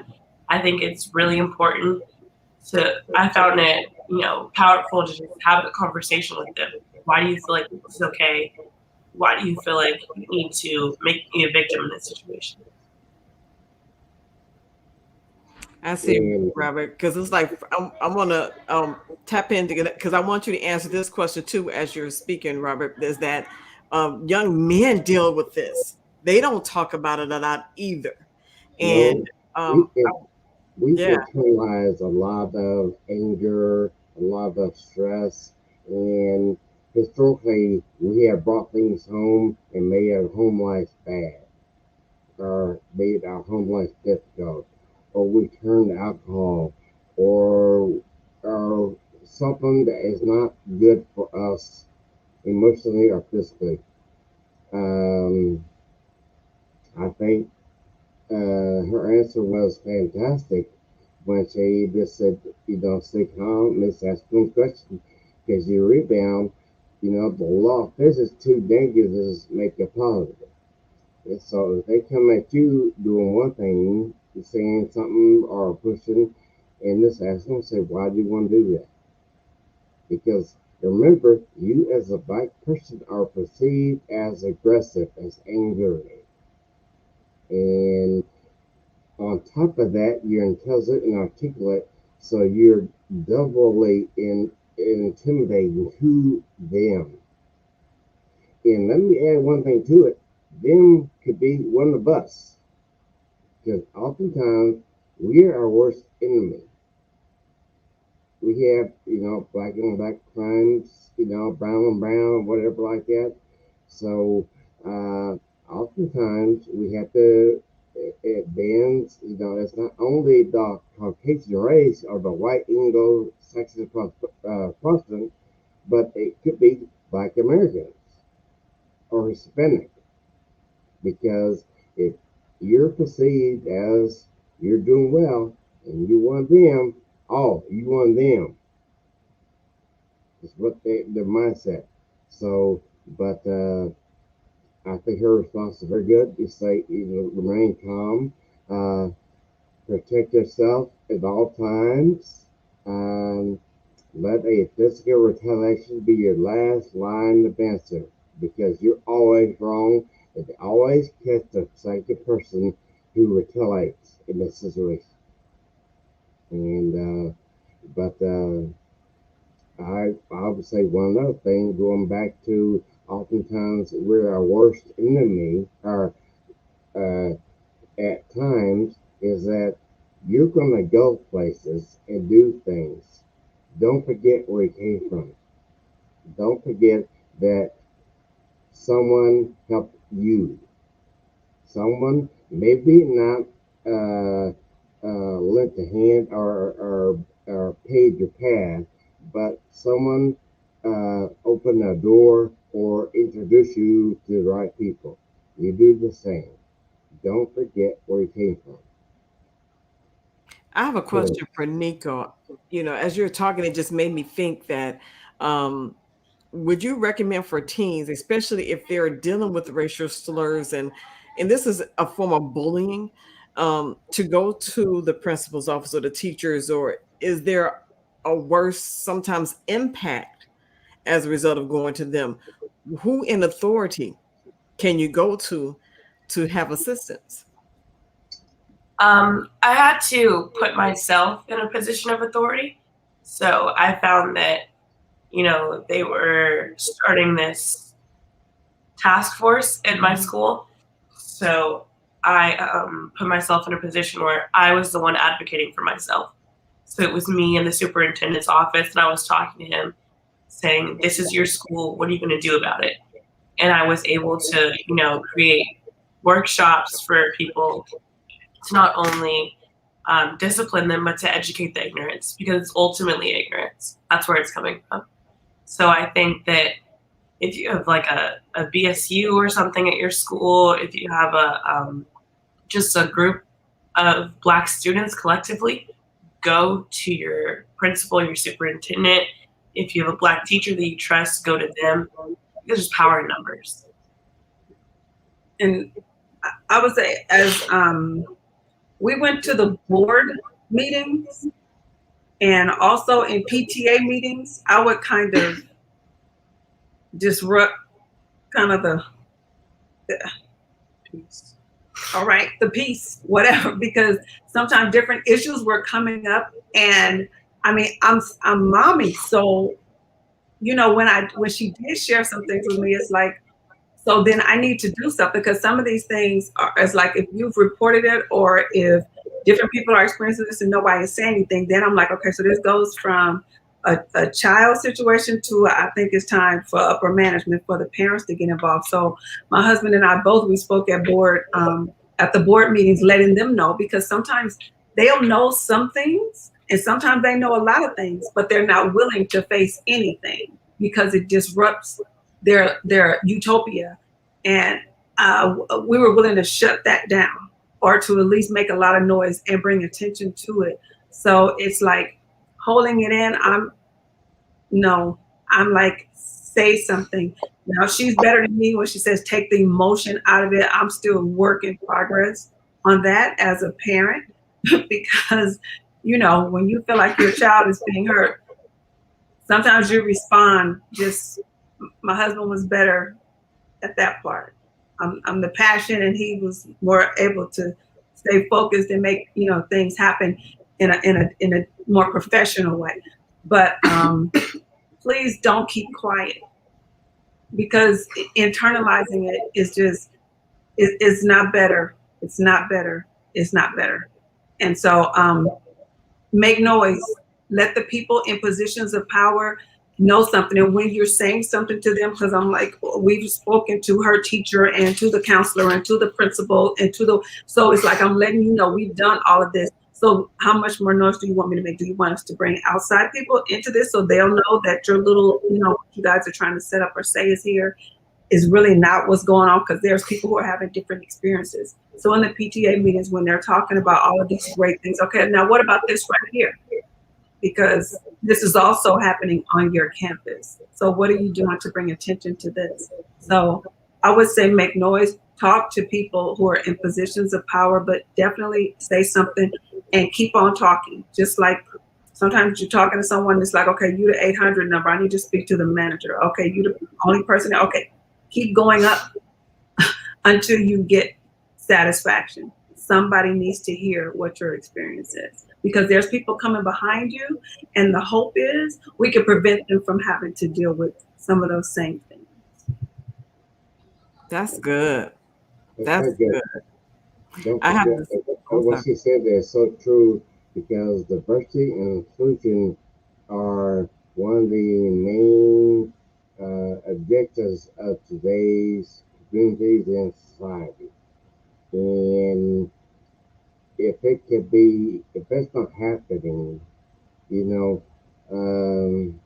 S4: I think it's really important I found it, powerful to just have a conversation with them. Why do you feel like this is okay? Why do you feel like you need to make me a victim in this situation?
S1: I see,
S6: And
S1: Robert, because it's like I want to tap into it because I want you to answer this question too as you're speaking, Robert. Is that young men deal with this? They don't talk about it a lot either, and
S6: no, we, we
S1: yeah,
S6: internalize a lot of anger, a lot of stress, and historically we have brought things home and made our home life bad, or made our home life difficult, or we turn to alcohol, or something that is not good for us emotionally or physically. Um, I think her answer was fantastic when she just said, stay calm, let's ask one question. Because you rebound, the law of physics, two dangers make you positive. And so if they come at you doing one thing, saying something or pushing, and just ask them, say, why do you want to do that? Because remember, you as a Black person are perceived as aggressive, as angry. And on top of that, you're intelligent and articulate, so you're doubly intimidating to them. And let me add one thing to it. Them could be one of us. Because oftentimes, we're our worst enemy. We have, black and black crimes, brown and brown, whatever like that. So, oftentimes, we have to it bans, it's not only the Caucasian race or the white Anglo-Saxon Protestant, but it could be Black Americans or Hispanic. Because if you're perceived as you're doing well and you want them, you want them. It's what their mindset. So, but I think her response is very good. You say, remain calm, protect yourself at all times. Let a physical retaliation be your last line of answer because you're always wrong. And they always catch the second person who retaliates in this situation. And but I would say one other thing, going back to oftentimes we're our worst enemy, or at times, is that you're going to go places and do things. Don't forget where you came from. Don't forget that someone helped you. Someone maybe not lent a hand or paid your path, but someone opened a door or introduced you to the right people. You do the same. Don't forget where you came from.
S1: I have a
S6: So,
S1: question for Nico. As you're talking, it just made me think that would you recommend for teens, especially if they're dealing with racial slurs and this is a form of bullying, to go to the principal's office or the teachers, or is there a worse sometimes impact as a result of going to them? Who in authority can you go to have assistance?
S4: I had to put myself in a position of authority. So I found that, they were starting this task force at my school. So I put myself in a position where I was the one advocating for myself. So it was me in the superintendent's office, and I was talking to him saying, this is your school. What are you going to do about it? And I was able to, create workshops for people to not only discipline them, but to educate the ignorance, because it's ultimately ignorance. That's where it's coming from. So I think that if you have like a BSU or something at your school, if you have just a group of Black students collectively, go to your principal, your superintendent. If you have a Black teacher that you trust, go to them. There's power in numbers.
S5: And I would say, as we went to the board meetings and also in PTA meetings, I would kind of disrupt kind of the
S4: Peace.
S5: all right, the peace, whatever, because sometimes different issues were coming up, and I mean, I'm mommy, so when she did share some things with me, it's like, so then I need to do something, because some of these things are, it's like if you've reported it or if different people are experiencing this and nobody is saying anything, then I'm like, okay, so this goes from a child situation to I think it's time for upper management, for the parents to get involved. So my husband and I both, we spoke at the board meetings, letting them know, because sometimes they'll know some things and sometimes they know a lot of things, but they're not willing to face anything because it disrupts their utopia. And we were willing to shut that down, or to at least make a lot of noise and bring attention to it. So it's like holding it in. I'm like, say something. Now she's better than me when she says take the emotion out of it. I'm still a work in progress on that as a parent because when you feel like your child is being hurt, sometimes you respond. Just my husband was better at that part. I'm the passion, and he was more able to stay focused and make things happen in a more professional way. But please don't keep quiet, because internalizing it is just it's not better. It's not better. It's not better. And so make noise. Let the people in positions of power know something. And when you're saying something to them, because I'm like, we've spoken to her teacher and to the counselor and to the principal and so it's like, I'm letting you know we've done all of this. So how much more noise do you want me to make? Do you want us to bring outside people into this so they'll know that your little, what you guys are trying to set up or say is here is really not what's going on? Because there's people who are having different experiences. So in the PTA meetings, when they're talking about all of these great things, okay, now what about this right here? Because this is also happening on your campus. So what are you doing to bring attention to this? So I would say make noise, talk to people who are in positions of power, but definitely say something and keep on talking. Just like sometimes you're talking to someone, it's like, okay, you the 800 number, I need to speak to the manager. Okay, you the only person, okay, keep going up until you get satisfaction. Somebody needs to hear what your experience is, because there's people coming behind you, and the hope is we can prevent them from having to deal with some of those same things.
S1: That's good.
S6: That's
S1: That's
S6: good.
S1: good.
S6: Don't
S1: I have
S6: forget what she said there is so true, because diversity and inclusion are one of the main objectives of today's communities and society. And if that's not happening, um,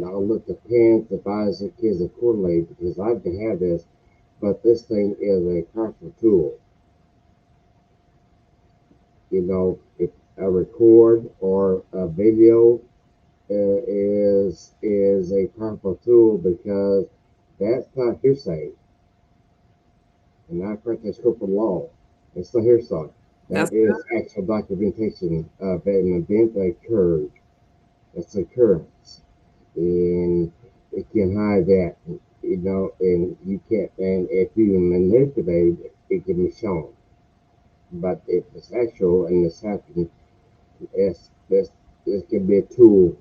S6: I'll look the parents, advise the kids accordingly, because I can have this, but this thing is a powerful tool. If a record or a video is a powerful tool, because that's not hearsay and not correctly scope of law. It's not hearsay.
S1: that's
S6: That is actual documentation of an event that occurred. It's an occurrence, and it can hide that, and you can't. And if you manipulate it, it can be shown. But if it's actual and it's happening, this can be a tool.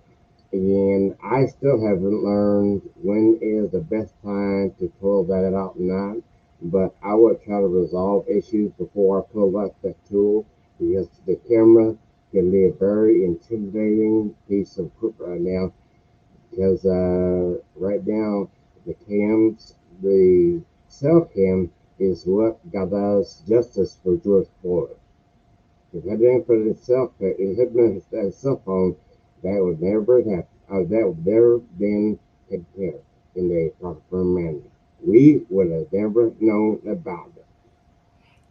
S6: And I still haven't learned when is the best time to pull that out or not. But I would try to resolve issues before I pull out that tool, because the camera can be a very intimidating piece of equipment right now. Because right now the cell cam is what got us justice for George Floyd. If it had been for the cell phone, that would never have happened. That would never been taken care of in a proper manner. We would have never known about it.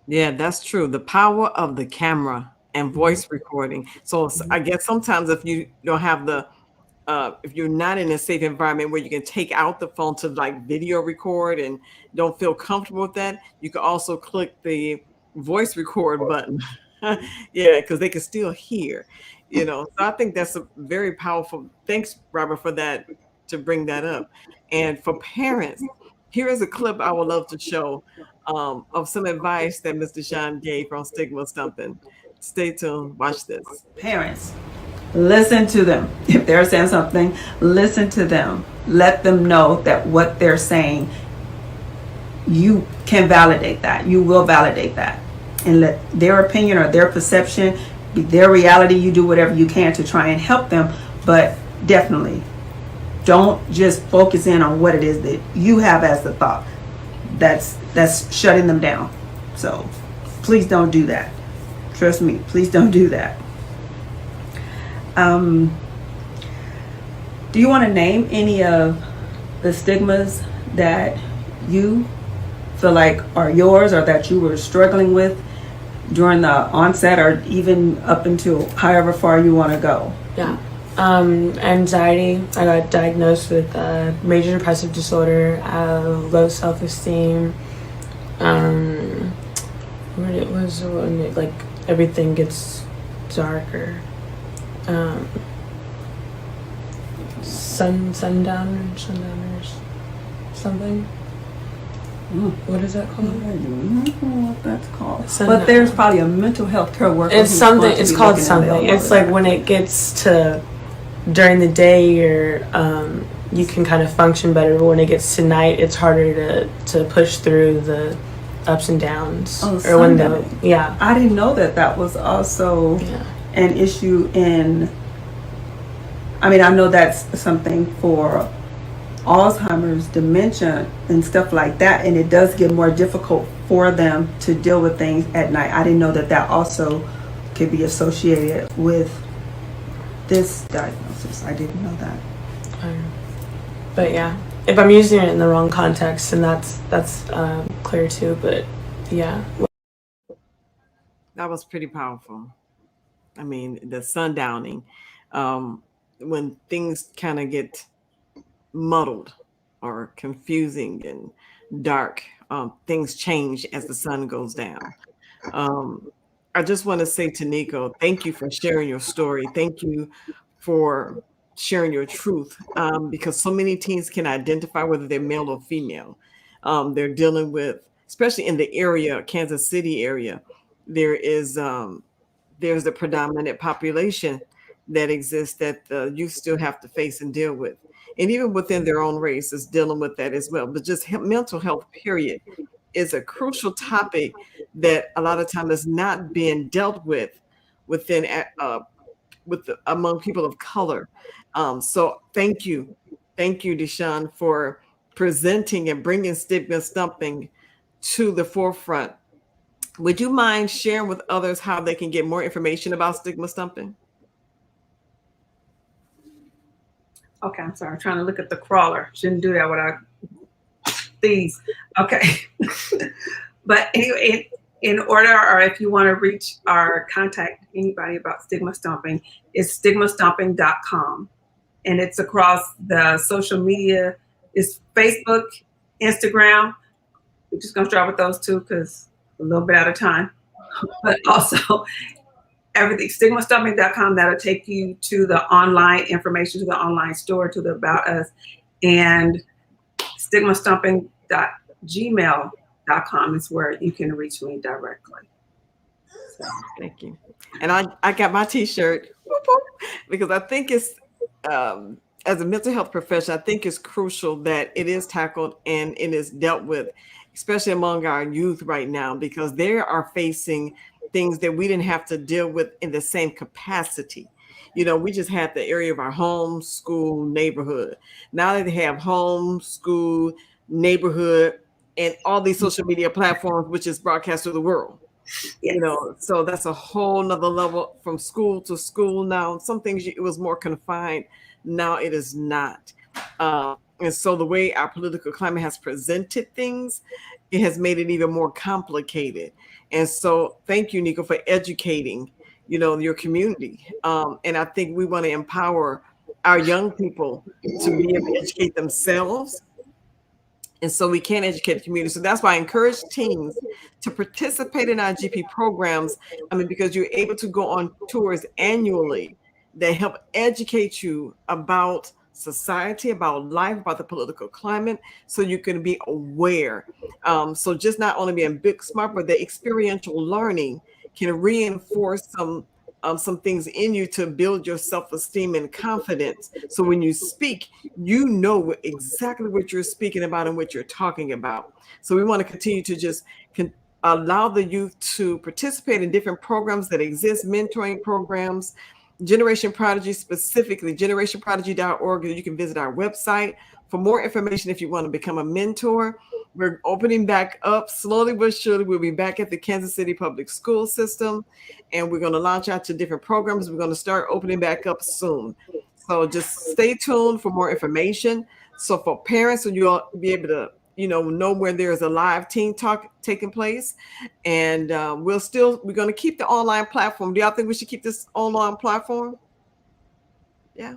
S1: Yeah, that's true. The power of the camera and voice recording. So I guess sometimes if you don't have the if you're not in a safe environment where you can take out the phone to like video record and don't feel comfortable with that, you can also click the voice record button. Yeah, because they can still hear, So I think that's a very powerful. Thanks, Robert, for that to bring that up. And for parents, here is a clip I would love to show of some advice that Mr. Sean gave on stigma stumping. Stay tuned. Watch this.
S3: Parents, listen to them. If they're saying something, listen to them. Let them know that what they're saying, you can validate that. You will validate that. And let their opinion or their perception be their reality. You do whatever you can to try and help them. But definitely, don't just focus in on what it is that you have as the thought. That's shutting them down. So please don't do that. Trust me, please don't do that. Do you want to name any of the stigmas that you feel like are yours or that you were struggling with during the onset or even up until however far you want to go?
S4: Yeah. Anxiety. I got diagnosed with major depressive disorder, low self-esteem. When it was when it, like everything gets darker. Sundowners, something. What is that called?
S3: I don't know what that's called.
S4: Sundown.
S3: But there's probably a mental health care worker.
S4: It's
S3: who's
S4: something.
S3: going to
S4: It's
S3: be
S4: called
S3: looking at
S4: something.
S3: all
S4: It's
S3: of
S4: like
S3: that.
S4: when it gets to during the day, you're you can kind of function better. But when it gets to night, it's harder to push through the ups and downs.
S3: Oh,
S4: or when the
S3: Sundown.
S4: yeah.
S3: I didn't know that was also
S4: Yeah.
S3: an issue in. I mean, I know that's something for Alzheimer's, dementia, and stuff like that, and it does get more difficult for them to deal with things at night. I didn't know that also could be associated with this diagnosis. I didn't know that.
S4: But yeah, if I'm using it in the wrong context, then that's clear too. But yeah.
S1: That was pretty powerful. I mean, the sundowning, when things kind of get muddled or confusing and dark, things change as the sun goes down. I just want to say to Nico, thank you for sharing your story. Thank you for sharing your truth, because so many teens can identify whether they're male or female. They're dealing with, especially in the area, Kansas City area, there is there's the predominant population that exists that the youth still have to face and deal with. And even within their own race is dealing with that as well. But just mental health, period, is a crucial topic that a lot of time is not being dealt with within among people of color. So thank you, DeShun, for presenting and bringing stigma stumping to the forefront. Would you mind sharing with others how they can get more information about stigma stumping?
S5: Okay, I'm sorry. I'm trying to look at the crawler. Shouldn't do that without these. Okay. But anyway, in order, or if you want to reach or contact anybody about stigma stomping, it's stigmastomping.com. And it's across the social media. It's Facebook, Instagram. We're just going to start with those two because a little bit out of time. But also everything, stigmastomping.com, that'll take you to the online information, to the online store, to the About Us, and stigmastomping.gmail.com is where you can reach me directly. So.
S1: Thank you. And I got my t-shirt because I think it's, as a mental health professional, I think it's crucial that it is tackled and it is dealt with, especially among our youth right now, because they are facing things that we didn't have to deal with in the same capacity. We just had the area of our home, school, neighborhood. Now that they have home, school, neighborhood, and all these social media platforms, which is broadcast to the world.
S5: Yes.
S1: So that's a whole nother level from school to school now. Some things it was more confined. Now it is not. And so the way our political climate has presented things, it has made it even more complicated. And so thank you, Nico, for educating, your community. And I think we want to empower our young people to be able to educate themselves. And so we can educate the community. So that's why I encourage teens to participate in our GP programs. I mean, because you're able to go on tours annually that help educate you about society, about life, about the political climate, so you can be aware. So just not only being book smart, but the experiential learning can reinforce some things in you to build your self-esteem and confidence. So when you speak, you know exactly what you're speaking about and what you're talking about. So we want to continue to just allow the youth to participate in different programs that exist, mentoring programs, Generation Prodigy specifically, generationprodigy.org. You can visit our website for more information if you want to become a mentor. We're opening back up slowly but surely. We'll be back at the Kansas City Public School System, and we're going to launch out to different programs. We're going to start opening back up soon. So just stay tuned for more information. So for parents, so you'll be able to know where there's a live teen talk taking place. And we're going to keep the online platform. Do y'all think we should keep this online platform? Yeah.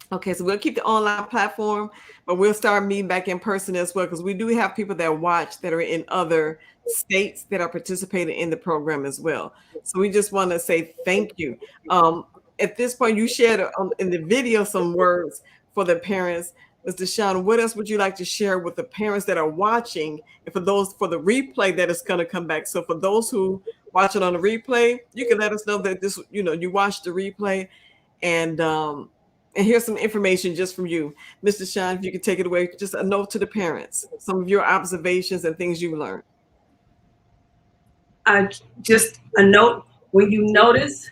S1: Okay, so we'll keep the online platform, but we'll start meeting back in person as well, because we do have people that watch that are in other states that are participating in the program as well. So we just want to say thank you. At this point, you shared in the video some words for the parents. Mr. DeShun, what else would you like to share with the parents that are watching, and for the replay that is going to come back? So for those who watch it on the replay, you can let us know that this, you watched the replay, and here's some information just from you, Mr. DeShun. If you could take it away, just a note to the parents, some of your observations and things you learned.
S5: Just a note: when you notice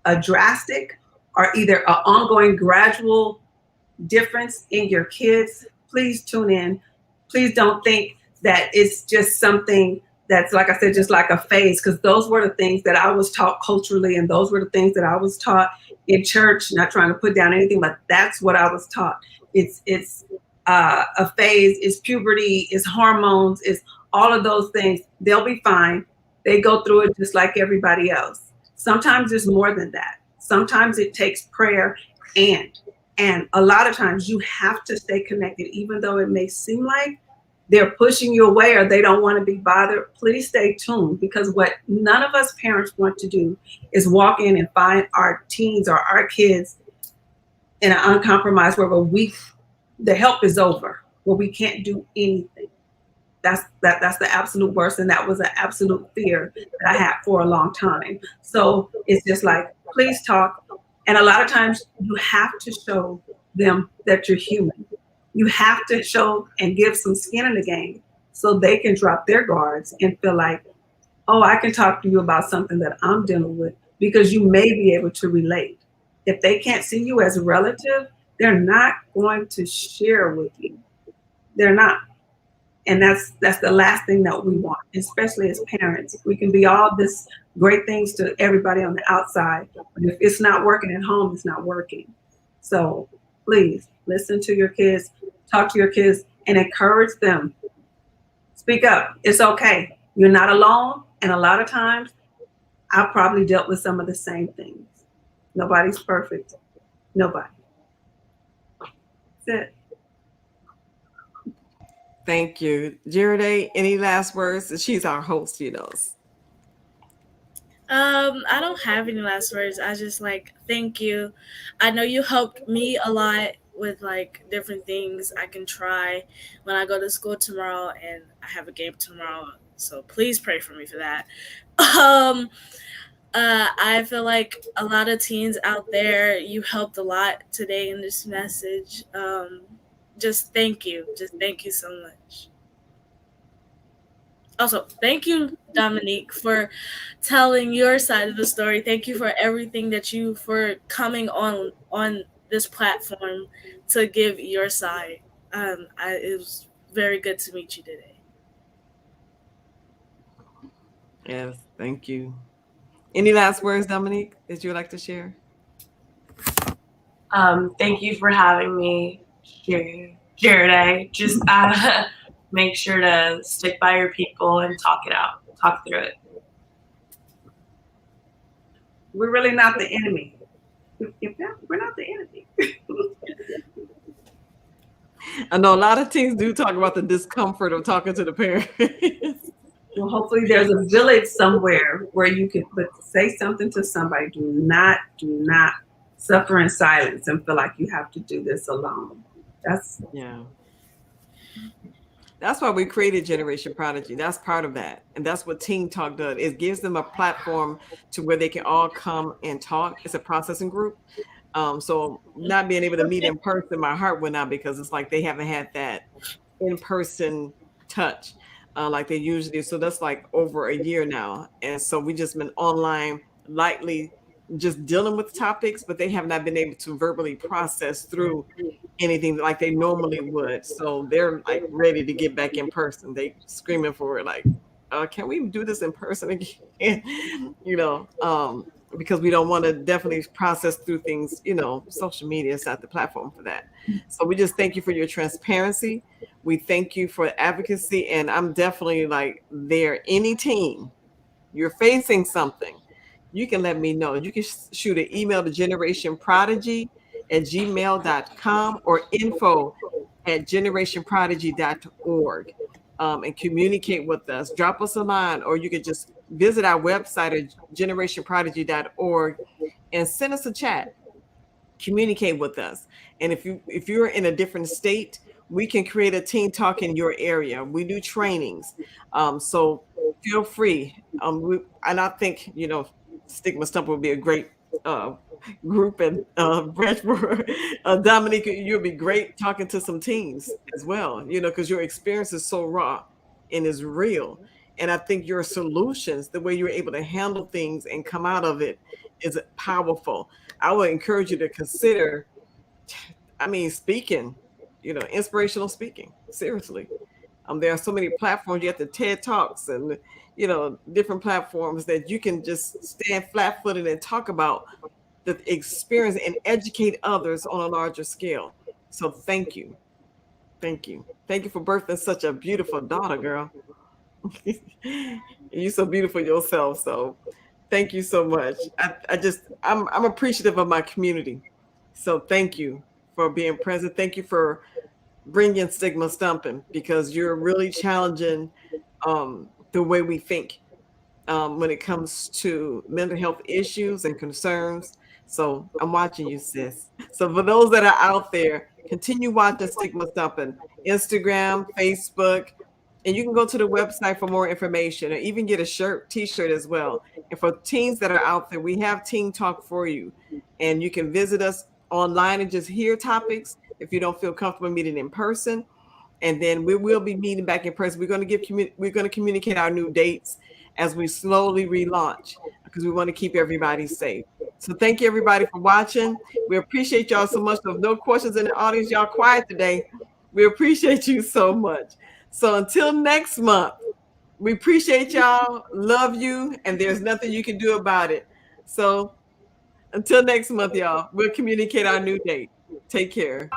S5: a drastic or either an ongoing gradual difference in your kids, please tune in. Please don't think that it's just something that's, like I said, just like a phase, because those were the things that I was taught culturally, and those were the things that I was taught in church. Not trying to put down anything, but that's what I was taught. It's a phase, it's puberty, it's hormones, it's all of those things. They'll be fine. They go through it just like everybody else. Sometimes it's more than that. Sometimes it takes prayer, and a lot of times you have to stay connected, even though it may seem like they're pushing you away or they don't want to be bothered. Please stay tuned, because what none of us parents want to do is walk in and find our teens or our kids in an uncompromised where the help is over, where we can't do anything. That's the absolute worst, and that was an absolute fear that I had for a long time. So it's just like, please talk. And a lot of times you have to show them that you're human. You have to show and give some skin in the game so they can drop their guards and feel like, oh, I can talk to you about something that I'm dealing with, because you may be able to relate. If they can't see you as a relative, they're not going to share with you. They're not. And that's the last thing that we want, especially as parents. We can be all this great things to everybody on the outside, but if it's not working at home, it's not working. So please listen to your kids, talk to your kids, and encourage them. Speak up. It's okay. You're not alone. And a lot of times, I've probably dealt with some of the same things. Nobody's perfect. Nobody. That's it.
S1: Thank you. Jeriday, any last words? She's our host,
S2: I don't have any last words. I just thank you. I know you helped me a lot with different things I can try when I go to school tomorrow, and I have a game tomorrow. So please pray for me for that. I feel like a lot of teens out there, you helped a lot today in this message. Just thank you. Just thank you so much. Also, thank you, Dominique, for telling your side of the story. Thank you for everything for coming on this platform to give your side. It was very good to meet you today.
S1: Yes, thank you. Any last words, Dominique, that you would like to share?
S4: Thank you for having me Jared, just make sure to stick by your people and talk through it.
S5: We're really not the enemy. We're not the enemy.
S1: I know a lot of teens do talk about the discomfort of talking to the parents.
S5: Well, hopefully there's a village somewhere where you can say something to somebody. Do not suffer in silence and feel like you have to do this alone. That's
S1: why we created Generation Prodigy. That's part of that. And that's what Teen Talk does. It gives them a platform to where they can all come and talk. It's a processing group. So not being able to meet in person, my heart went out because it's like they haven't had that in-person touch like they usually do. So that's like over a year now. And so we just been online lightly just dealing with topics, but they have not been able to verbally process through anything like they normally would. So they're like ready to get back in person. They screaming for it like, can we do this in person again? Because we don't want to definitely process through things, social media is not the platform for that. So we just thank you for your transparency. We thank you for advocacy. And I'm definitely like there. Any team, you're facing something, you can let me know. You can shoot an email to generationprodigy@gmail.com or info@generationprodigy.org and communicate with us. Drop us a line, or you can just visit our website at generationprodigy.org and send us a chat. Communicate with us. And if you're in a different state, we can create a Teen Talk in your area. We do trainings. So feel free. And I think, Stigma Stomping would be a great group and branch for Dominique. You'll be great talking to some teens as well, because your experience is so raw and is real. And I think your solutions, the way you're able to handle things and come out of it, is powerful. I would encourage you to consider, speaking, inspirational speaking. Seriously. There are so many platforms. You have the TED Talks and, different platforms that you can just stand flat-footed and talk about the experience and educate others on a larger scale. So thank you. Thank you. Thank you for birthing such a beautiful daughter, girl. You're so beautiful yourself. So thank you so much. I'm appreciative of my community. So thank you for being present. Thank you for bringing Stigma Stomping, because you're really challenging the way we think when it comes to mental health issues and concerns. So I'm watching you, sis. So for those that are out there, continue watching Stigma Stomping, Instagram, Facebook, and you can go to the website for more information, or even get a t-shirt as well. And for teens that are out there, we have Teen Talk for you. And you can visit us online and just hear topics if you don't feel comfortable meeting in person. And then we will be meeting back in person. We're going to communicate our new dates as we slowly relaunch, because we want to keep everybody safe. So thank you, everybody, for watching. We appreciate y'all so much. There's no questions in the audience. Y'all quiet today. We appreciate you so much. So until next month, we appreciate y'all, love you, and there's nothing you can do about it. So until next month, y'all, we'll communicate our new date. Take care.